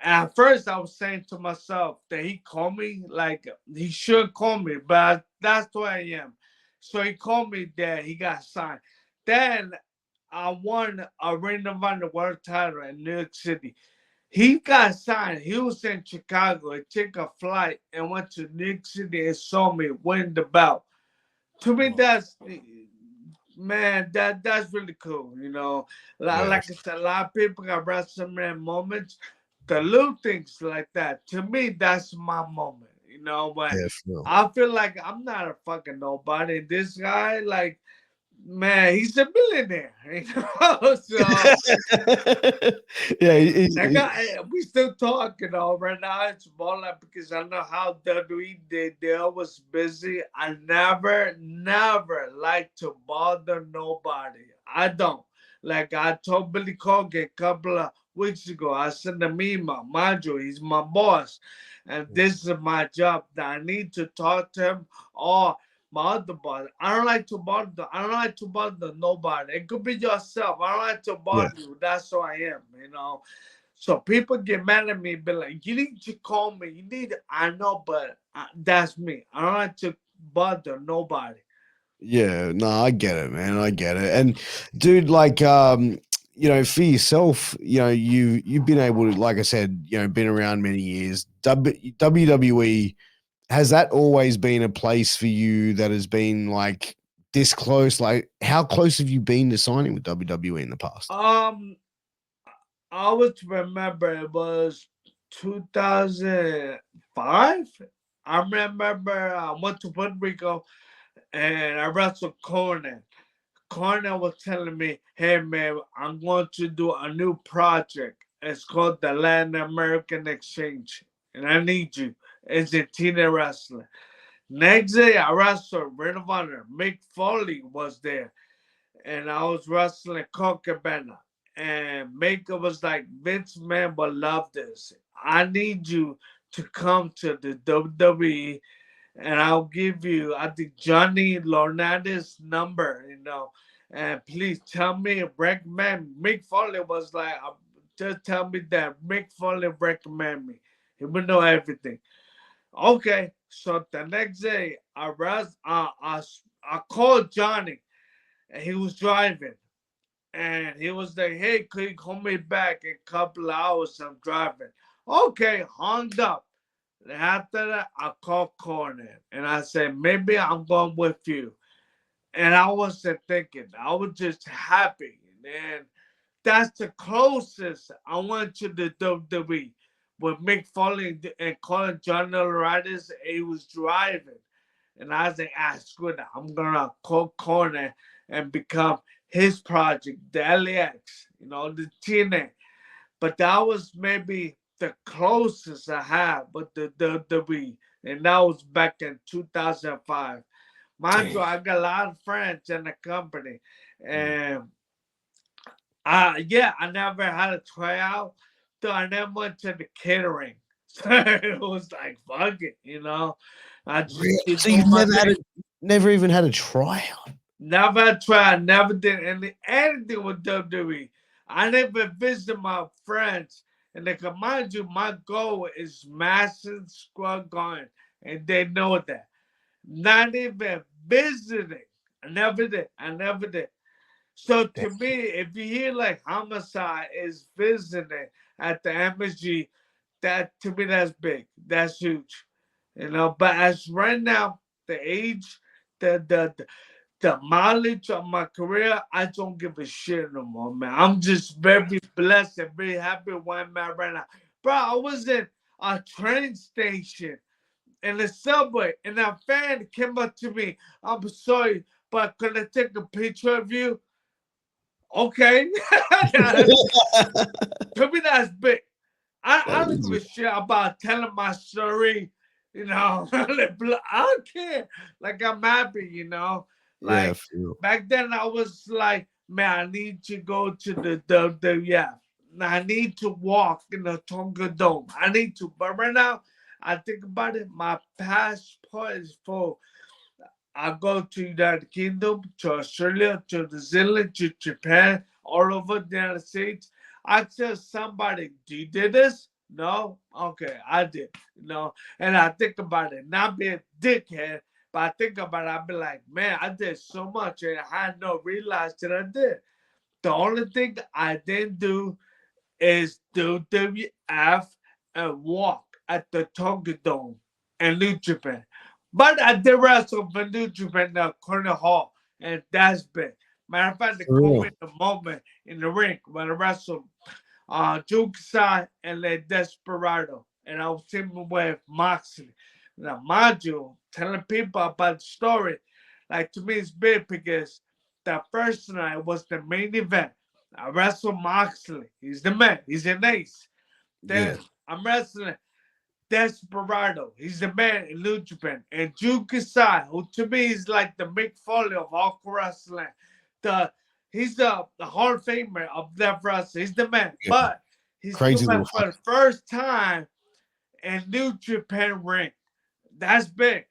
At first, I was saying to myself that he called me like he should call me, but that's who I am. So he called me that he got signed. Then I won a Ring of Honor World Title in New York City. He got signed. He was in Chicago. He took a flight and went to New York City and saw me win the belt. To me, that's man, that's really cool. Yeah. Like I said, a lot of people got WrestleMania moments. The little things like that. To me, that's my moment. But Yeah. For real. I feel like I'm not a fucking nobody. This guy, like, man, he's a millionaire. So Yeah. that guy, we still talking right now. It's more like because I know how WWE they always busy. I never like to bother nobody. I don't. Like I told Billy Corgan a couple of weeks ago, I sent a meme. Mind you, he's my boss, and this is my job. That I need to talk to him or my other body. I don't like to bother. I don't like to bother nobody. It could be yourself. I don't like to Yeah. bother you. That's who I am. So people get mad at me, be like, "You need to call me. You need." I know, but that's me. I don't like to bother nobody. Yeah. No, I get it, man. I get it. And dude, like, for yourself, you've been able to, like I said, been around many years. WWE, has that always been a place for you that has been like this close? Like, how close have you been to signing with WWE in the past? Um, I always remember it was 2005. I remember I went to Puerto Rico and I wrestled Conan. Conan was telling me, "Hey man, I'm going to do a new project. It's called the Latin American Exchange, and I need you." It's a teen wrestling. Next day, I wrestled Ring of Honor. Mick Foley was there, and I was wrestling Colt Cabana. And Mick was like, "Vince man will love this. I need you to come to the WWE, and I'll give you, I think, Johnny Laurinaitis' number, and please tell me, recommend." Mick Foley was like, "Just tell me that Mick Foley recommend me. He would know everything." Okay, so the next day, I called Johnny, and he was driving. And he was like, "Hey, could you call me back in a couple of hours? I'm driving." Okay, hung up. After that, I called Conan and I said, "Maybe I'm going with you." And I wasn't thinking, I was just happy. And that's the closest I went to the WWE. With Mick Foley and calling John Laurinaitis, he was driving. And I was like, screw that. I'm going to call Conan and become his project, the LAX, the TNA. But that was maybe the closest I had with the WWE. And that was back in 2005. Mind you, Damn. I got a lot of friends in the company. Mm. And I never had a tryout. So I never went to the catering. So it was like, fuck it. I just keep So doing you've my never thing. never even had a tryout? Never tried, never did anything with WWE. I never visited my friends. And they can mind you, my goal is Madison Square Garden. And they know that. Not even visiting. I never did. So to me, if you hear like Homicide is visiting at the MSG, that to me that's big. That's huge. But as right now, the age, the the mileage of my career, I don't give a shit no more, man. I'm just very blessed and very happy where I'm at right now. Bro, I was in a train station in the subway, and a fan came up to me. I'm sorry, but could I take a picture of you? Okay. To me, that's big. I don't give a shit about telling my story, I don't care. Like, I'm happy. Yeah, Like, for real. back then, I was like, man, I need to go to the WWF. I need to walk in the Tonga Dome. I need to. But right now, I think about it, my passport is full. I go to United Kingdom, to Australia, to New Zealand, to Japan, all over the United States. I tell somebody, do you did this? No? Okay, I did. And I think about it, not being a dickhead, but I think about it, I be like, man, I did so much and I had no realize that I did. The only thing I didn't do is do WF and walk at the Tonga Dome in New Japan. But I did wrestle for New Japan at Corner Hall, and that's big. Matter of fact, they For called real. me the moment in the ring when I wrestled Homicide and the Desperado, and I was teaming with Moxley. Now, mind you, telling people about the story, like to me, it's big because the first night was the main event. I wrestled Moxley. He's the man. He's an ace. Yeah. Then I'm wrestling Desperado. He's the man in New Japan. And Jun Kasai, who to me is like the Mick Foley of all wrestling. The He's the Hall of Famer of that wrestling. He's the man. Yeah. But he's Crazy coming little for the first time in New Japan ring. That's big.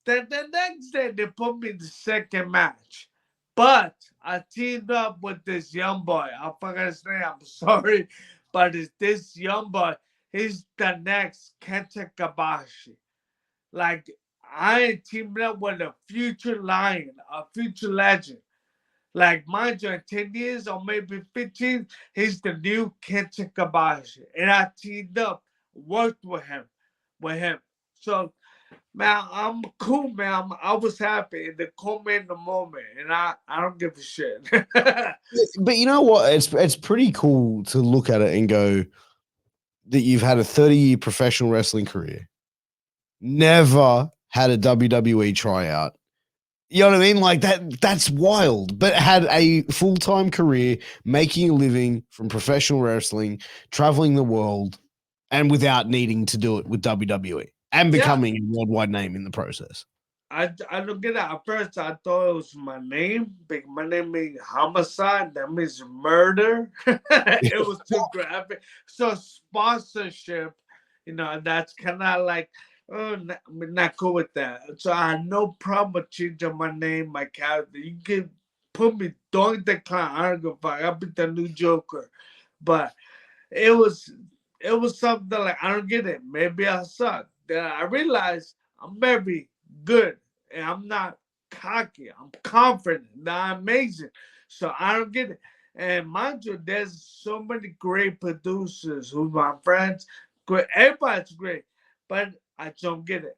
Then the next day they put me in the second match. But I teamed up with this young boy. I forgot his name. I'm sorry. But it's this young boy. He's the next Kenta Kabashi. Like, I teamed up with a future lion, a future legend. Like, mind you, in 10 years or maybe 15, he's the new Kenta Kabashi. And I teamed up, worked with him. So, man, I'm cool, man. I was happy. And they called me in the moment, and I don't give a shit. But you know what? It's pretty cool to look at it and go that you've had a 30-year professional wrestling career, never had a WWE tryout. You know what I mean? Like that's wild. But had a full-time career, making a living from professional wrestling, traveling the world, and without needing to do it with WWE and Yeah, becoming a worldwide name in the process. I don't get it. At first, I thought it was my name. My name means homicide. That means murder. It was too graphic. So sponsorship, that's kind of like, oh, not cool with that. So I had no problem with changing my name, my character. You can put me Doink the Clown. I don't give a fuck. I'll be the new Joker. But it was it was something like I don't get it. Maybe I suck. Then I realized I'm very good and I'm not cocky. I'm confident that I'm amazing. So I don't get it. And mind you, there's so many great producers who's my friends. Great, everybody's great, but I don't get it.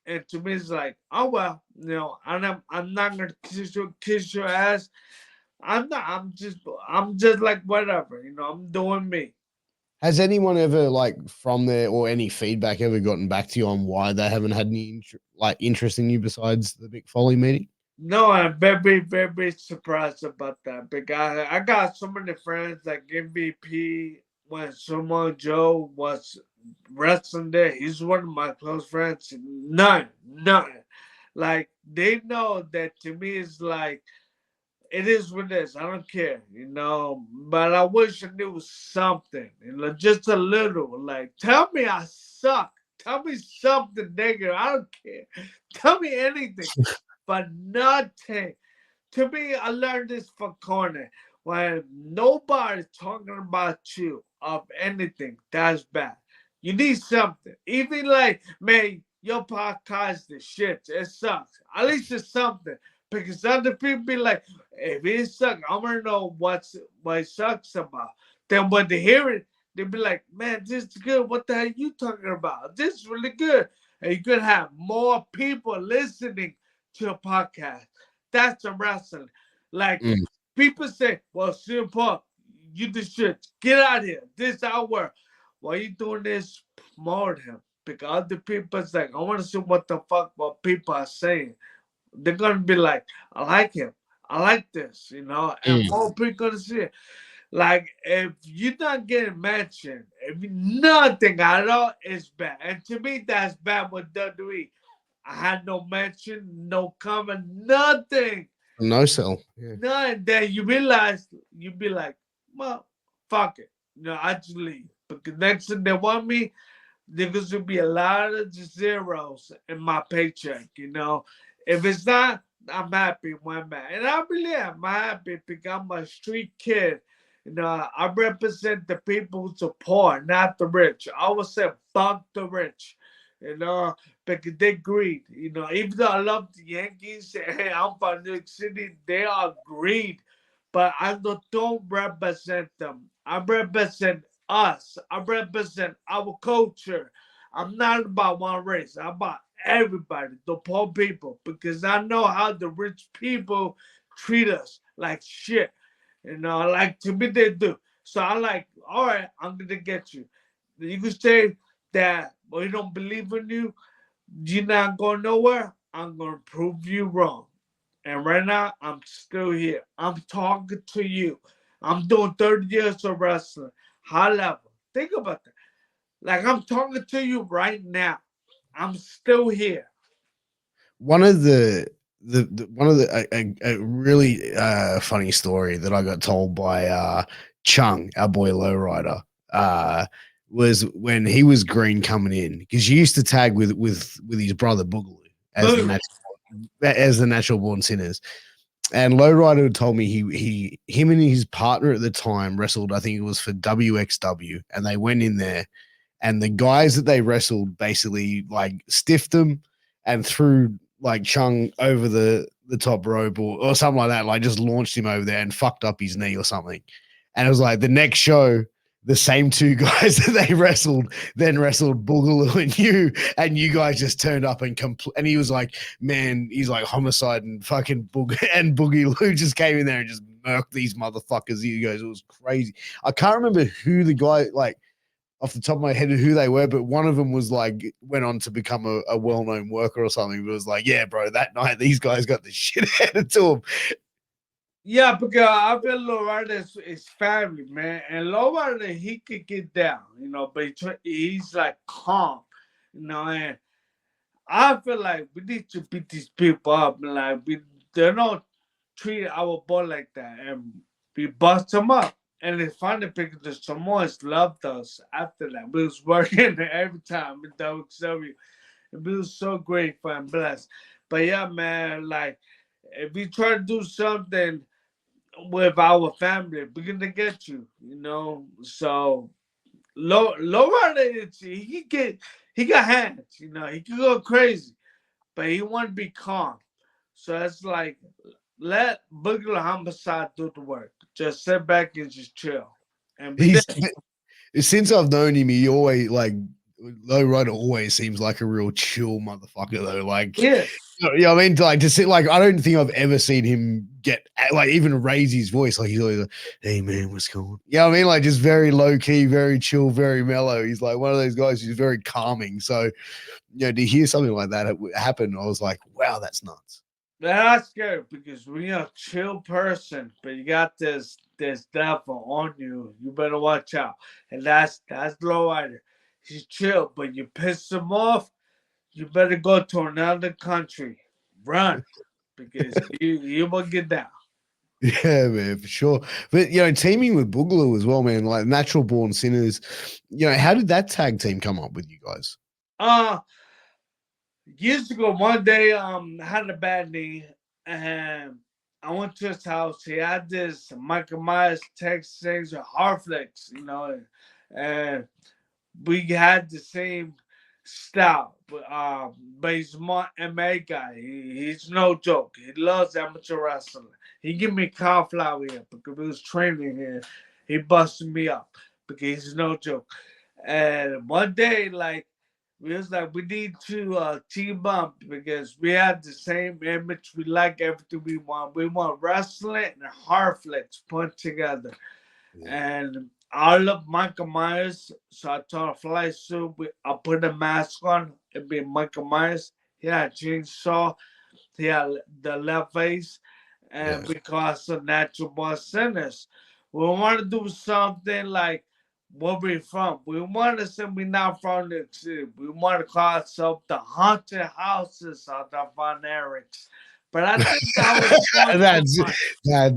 And to me, it's like, oh well, I'm not gonna kiss your ass. I'm not. I'm just like whatever. I'm doing me. Has anyone ever like from there or any feedback ever gotten back to you on why they haven't had any interest in you besides the Mick Foley meeting? No, I'm very, very surprised about that because I got so many friends like MVP when Samoa Joe was wrestling there. He's one of my close friends. None. Like they know that to me it's like it is what it is. I don't care. But I wish I knew something, just a little. Like, tell me I suck. Tell me something negative. I don't care. Tell me anything, but nothing. To me, I learned this from Corner. When nobody's talking about you of anything, that's bad. You need something. Even like, man, your podcast is shit. It sucks. At least it's something. Because other people be like, if it sucks, I want to know what it sucks about. Then when they hear it, they be like, man, this is good. What the hell you talking about? This is really good. And you could have more people listening to a podcast. That's a wrestling. Like Mm. people say, well, CM Punk, you the shit. Get out of here. This is our work. Why you doing this? Promote him. Because other people's like, I want to see what the fuck what people are saying. They're gonna be like, I like him. I like this, and Mm. more people gonna see it. Like if you're not getting mentioned, if nothing at all is bad. And to me, that's bad with WWE. I had no mention, no comment, nothing. No sell. Yeah. None. Then you realize you be like, well, fuck it. I just leave. Because next thing they want me, there's gonna be a lot of zeros in my paycheck. If it's not, I'm happy when man. And I really am. I'm happy because I'm a street kid. I represent the people who support, not the rich. I always say fuck the rich. Because they greed. Even though I love the Yankees, hey, I'm from New York City, they are greed. But I don't represent them. I represent us. I represent our culture. I'm not about one race. I'm about everybody, the poor people, because I know how the rich people treat us like shit. Like to me they do. So I like, all right, I'm gonna get you. You can say that, well, you don't believe in you, you're not going nowhere. I'm gonna prove you wrong. And right now, I'm still here. I'm talking to you. I'm doing 30 years of wrestling. High level. Think about that. Like I'm talking to you right now. I'm still here. One of the one of the a really funny story that I got told by Chung, our boy Lowrider, was when he was green coming in, because he used to tag with his brother Boogaloo as Boom. the natural born sinners. And Lowrider had told me him and his partner at the time wrestled, I think it was for WXW, and they went in there, and the guys that they wrestled basically like stiffed them and threw like Chung over the top rope or something like that, like just launched him over there and fucked up his knee or something. And it was like the next show, the same two guys that they wrestled then wrestled Boogaloo and you guys just turned up and he was like, man, he's like Homicide and fucking Boogie Lou just came in there and just murked these motherfuckers. He goes, it was crazy. I can't remember who the guy, like off the top of my head, who they were, but one of them was like went on to become a well-known worker or something. But it was like, yeah, bro, that night these guys got the shit handed to them. Yeah, because I feel Lowrider is family, man. And Lowrider, he could get down, but he's like calm, and I feel like we need to beat these people up. And like, they don't treat our boy like that. And we bust them up. And it's funny because the Samoans loved us after that. We was working every time in WXW. And we was so grateful and blessed. But yeah, man, like, if we try to do something with our family, we're going to get you. So, Lowrider, he got hands, he can go crazy, but he want to be calm. So it's like, let Boogie Homicide do the work. Just sit back and just chill. And be there. Since I've known him, he always like Lowrider always seems like a real chill motherfucker though. Like, Yes. I mean, like to see, like, I don't think I've ever seen him get like even raise his voice. Like he's always like, "Hey man, what's going on?" I mean, like just very low key, very chill, very mellow. He's like one of those guys who's very calming. So, to hear something like that happen, I was like, wow, that's nuts. That's good because when you're a chill person, but you got this devil on you, you better watch out. And that's Lowrider. He's chill, but you piss him off, you better go to another country. Run. Because you will get down. Yeah, man, for sure. But teaming with Boogaloo as well, man, like Natural Born Sinners. How did that tag team come up with you guys? Uh Years ago, one day, I had a bad knee, and I went to his house. He had this Michael Myers text things with Harflex, and we had the same style. But he's more MMA guy. He's no joke. He loves amateur wrestling. He give me cauliflower here because we was training here. He busted me up because he's no joke. And one day, like, we was like, we need to team up because we had the same image. We like everything we want. We want wrestling and hard flicks put together. Yeah. And I love Michael Myers, so I told him fly suit. I put a mask on. It'd be Michael Myers. He had a chainsaw. He had the left face, and Yeah. because of natural born sinners, we want to do something like where we from. We want to say we're not from the city. We want to call ourselves the haunted houses of the Von Erichs. But I think that was going too that's much.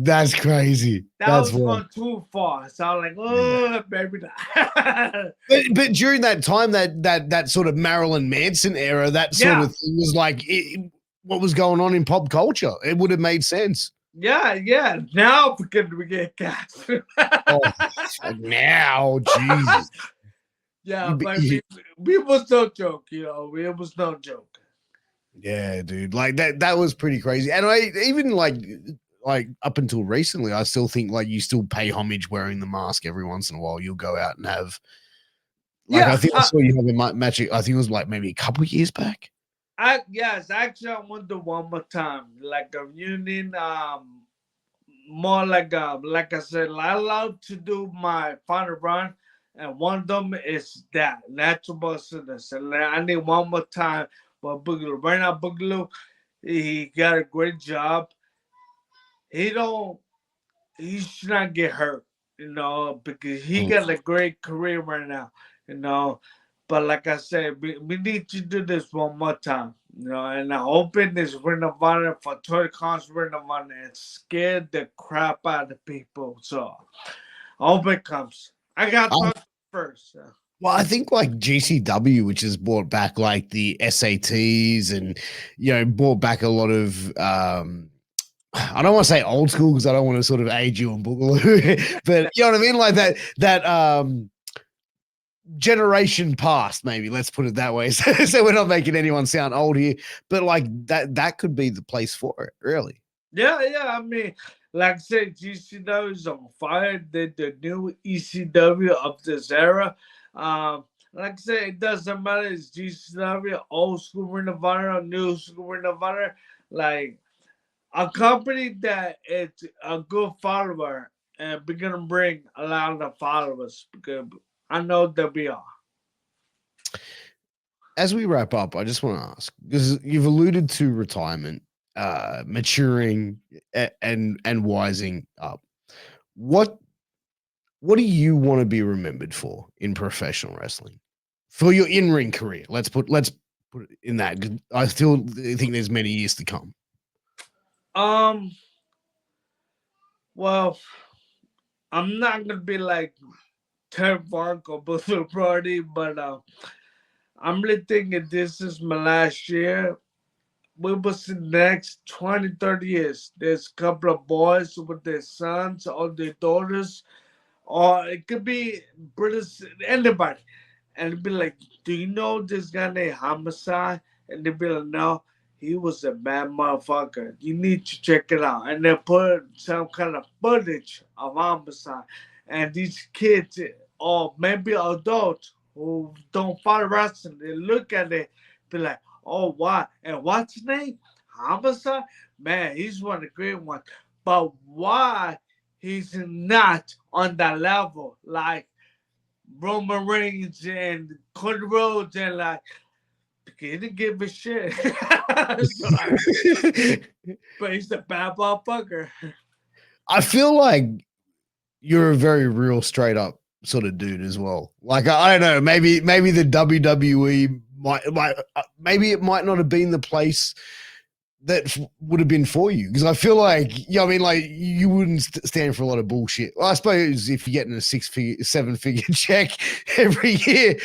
that's crazy. That That's was wild. going too far. So I was like, Yeah. oh, maybe not. But during that time, that sort of Marilyn Manson era, that sort Yeah. of thing was like what was going on in pop culture. It would have made sense. Yeah. Now because we get cast. Oh, now, Jesus. Yeah, but we was no joke, it was no joke. Yeah, dude. Like that was pretty crazy. And I even like up until recently, I still think like you still pay homage wearing the mask every once in a while. You'll go out and have like Yeah, I think I saw you have a match. I think it was like maybe a couple of years back. Yes, actually I want to do one more time. Like a reunion, more like I said, I love to do my final run. And one of them is that natural business. And I need one more time. But Boogaloo, right now, Boogaloo, he got a great job. He should not get hurt, because he got a great career right now, you know. But like I said, we need to do this one more time, and I hoping this Ring of Honor for Toy Con's Ring of Honor and scared the crap out of people. So I hope it comes. I got to talk first. Well, I think like GCW, which has brought back like the SATs and brought back a lot of I don't want to say old school because I don't want to sort of age you and Boogaloo, but you know what I mean? Like that generation past, maybe let's put it that way. So we're not making anyone sound old here, but like that could be the place for it, really. Yeah. I mean, like I said, GCW is on fire. The new ECW of this era. Like I said, it doesn't matter. It's GCW, old school Ring of Honor, new school Ring of Honor. Like a company that it's a good follower, and we're gonna bring a lot of followers because I know that we are. As we wrap up, I just want to ask because you've alluded to retirement, maturing, and wising up. What do you want to be remembered for in professional wrestling? For your in-ring career, let's put it in that. I still think there's many years to come. Well, I'm not gonna be like Terry Funk or Buster Brody, but I'm really thinking this is my last year. We will see the next 20, 30 years. There's a couple of boys with their sons or their daughters, or it could be British, anybody. And it'd be like, do you know this guy named Homicide? And they'd be like, no, he was a bad motherfucker. You need to check it out. And they put some kind of footage of Homicide. And these kids, or maybe adults who don't follow wrestling, they look at it, be like, oh, wow. And what's his name? Homicide? Man, he's one of the great ones. But why he's not on that level? Like, Roman Reigns and Cody Rhodes and like he didn't give a shit. But he's a bad motherfucker. I feel like you're a very real, straight up sort of dude as well. Like I don't know, maybe the WWE might maybe it might not have been the place that would have been for you because I feel like I mean like you wouldn't stand for a lot of bullshit. Well, I suppose if you're getting a 7-figure check every year,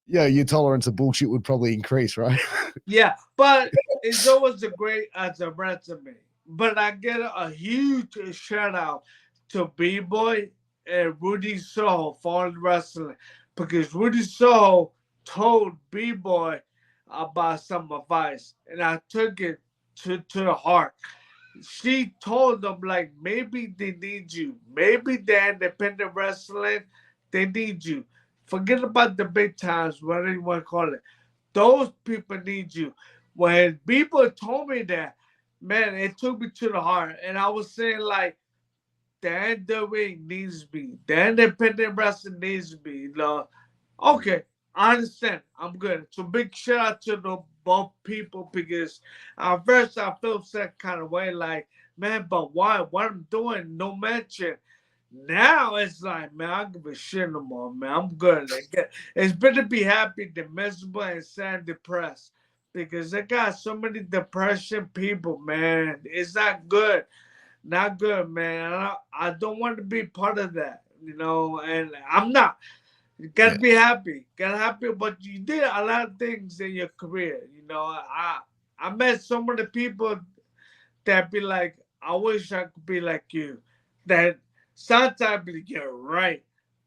your tolerance of bullshit would probably increase, right? Yeah, but it's always a great as a resume. But I get a huge shout out to B-Boy and Rudy Soho for wrestling because Rudy Soho told B-Boy about some advice, and I took it to the heart. She told them like maybe they need you, maybe the independent wrestling they need you. Forget about the big times, whatever you want to call it. Those people need you. When people told me that, man, it took me to the heart, and I was saying like the NWA needs me, the independent wrestling needs me. You know, okay, I understand. I'm good. So big shout out to the both people because at first I felt some kind of way like, man, but why? What I'm doing? No mention. Now it's like, man, I don't give a shit no more, man. I'm good. Like, it's better to be happy than miserable and sad and depressed because I got so many depression people, man. It's not good. Not good, man. I don't want to be part of that, you know, and I'm not. You gotta Yeah. be happy. Gotta happy, but you did a lot of things in your career. You know, I met so many people that be like, I wish I could be like you. That sometimes you're right.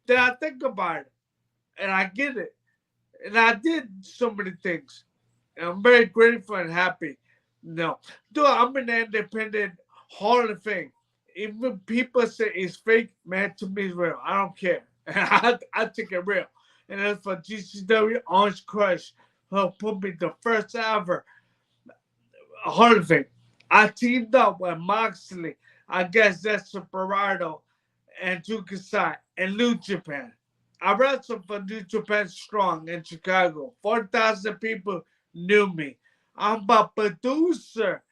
Then I think about it and I get it. And I did so many things. And I'm very grateful and happy. No, dude, I'm an independent Hall of Fame. Even people say it's fake, man, to me it's real. I don't care. I take it real. And as for GCW, Orange Crush, who put me the first ever Hall of Fame. I teamed up with Moxley. I guess that's Desperado and Jukasai and New Japan. I wrestled for New Japan Strong in Chicago. 4,000 people knew me. I'm a producer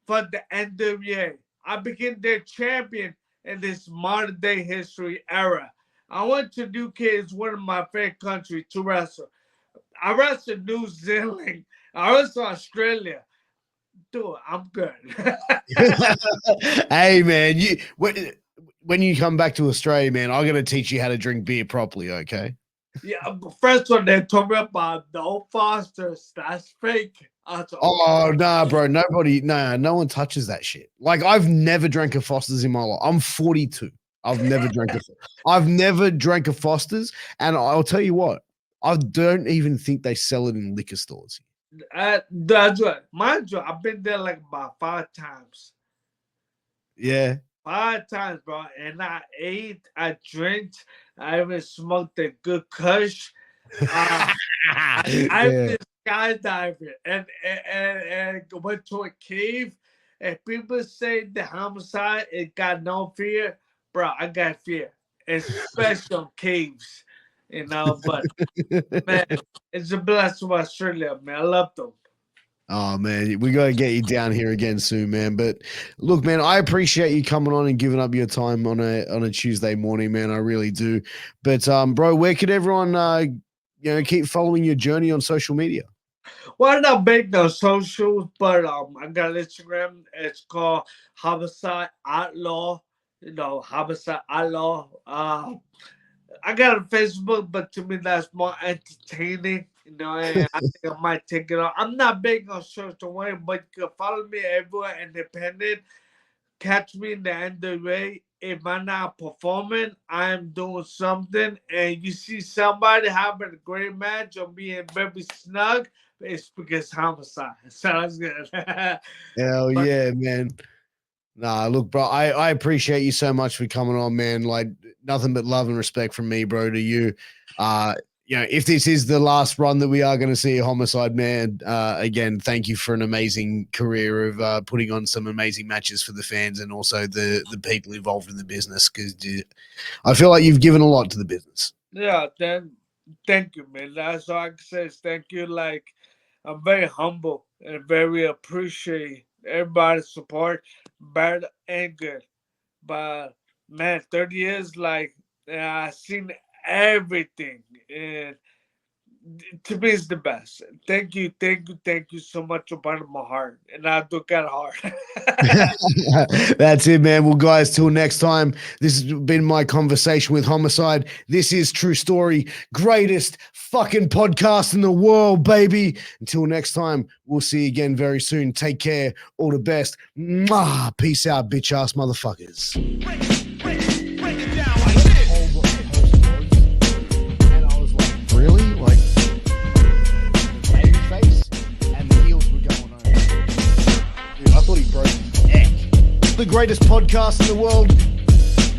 for the NWA. I became their champion in this modern day history era. I went to UK, it's one of my favorite countries to wrestle. I wrestled New Zealand. I wrestled Australia. Dude, I'm good. Hey man, when you come back to Australia, man, I'm gonna teach you how to drink beer properly, okay? Yeah, first one they told me about the old Fosters. That's fake. Oh nah, bro, no one touches that shit. Like I've never drank a Foster's in my life. I'm 42. I've never drank a Foster's, and I'll tell you what, I don't even think they sell it in liquor stores. That's right. Mind you, I've been there like about 5 times. Yeah. 5 times, bro. And I ate, I drank, I even smoked a good kush. I Yeah. been skydiving and went to a cave. And people say the homicide, it got no fear. Bro, I got fear. Especially on caves. You know, but man, it's a blessing of Australia, man. I love them. Oh man, we gotta get you down here again soon, man. But look, man, I appreciate you coming on and giving up your time on a Tuesday morning, man. I really do. But bro, where could everyone keep following your journey on social media? Well, I'm not big on socials, but I got Instagram. It's called Homicide Outlaw. You know, Homicide Outlaw. I got a Facebook, but to me that's more entertaining. You know, and I think I might take it off. I'm not big on social media, but you can follow me everywhere independent. Catch me in the NWA. If I'm not performing, I'm doing something. And you see somebody having a great match or being very snug, it's because homicide. Sounds good. Hell But yeah, man. Nah, look, bro, I appreciate you so much for coming on, man. Like nothing but love and respect from me, bro, to you. Uh, if this is the last run that we are going to see a Homicide, man, again, thank you for an amazing career of putting on some amazing matches for the fans and also the people involved in the business. Because I feel like you've given a lot to the business. yeah, then thank you, man. That's all I can say is thank you. Like I'm very humble and very appreciate everybody's support, bad and good. But man, 30 years, like I've seen everything, and to me, it's the best. Thank you so much from bottom of my heart, and I do got a heart. That's it, man. Well, guys, till next time, this has been my conversation with Homicide. This is True Story, greatest fucking podcast in the world, baby. Until next time, we'll see you again very soon. Take care. All the best. Mwah. Peace out, bitch ass motherfuckers. Break it down like this. And I was like, really? Like, greatest podcast in the world,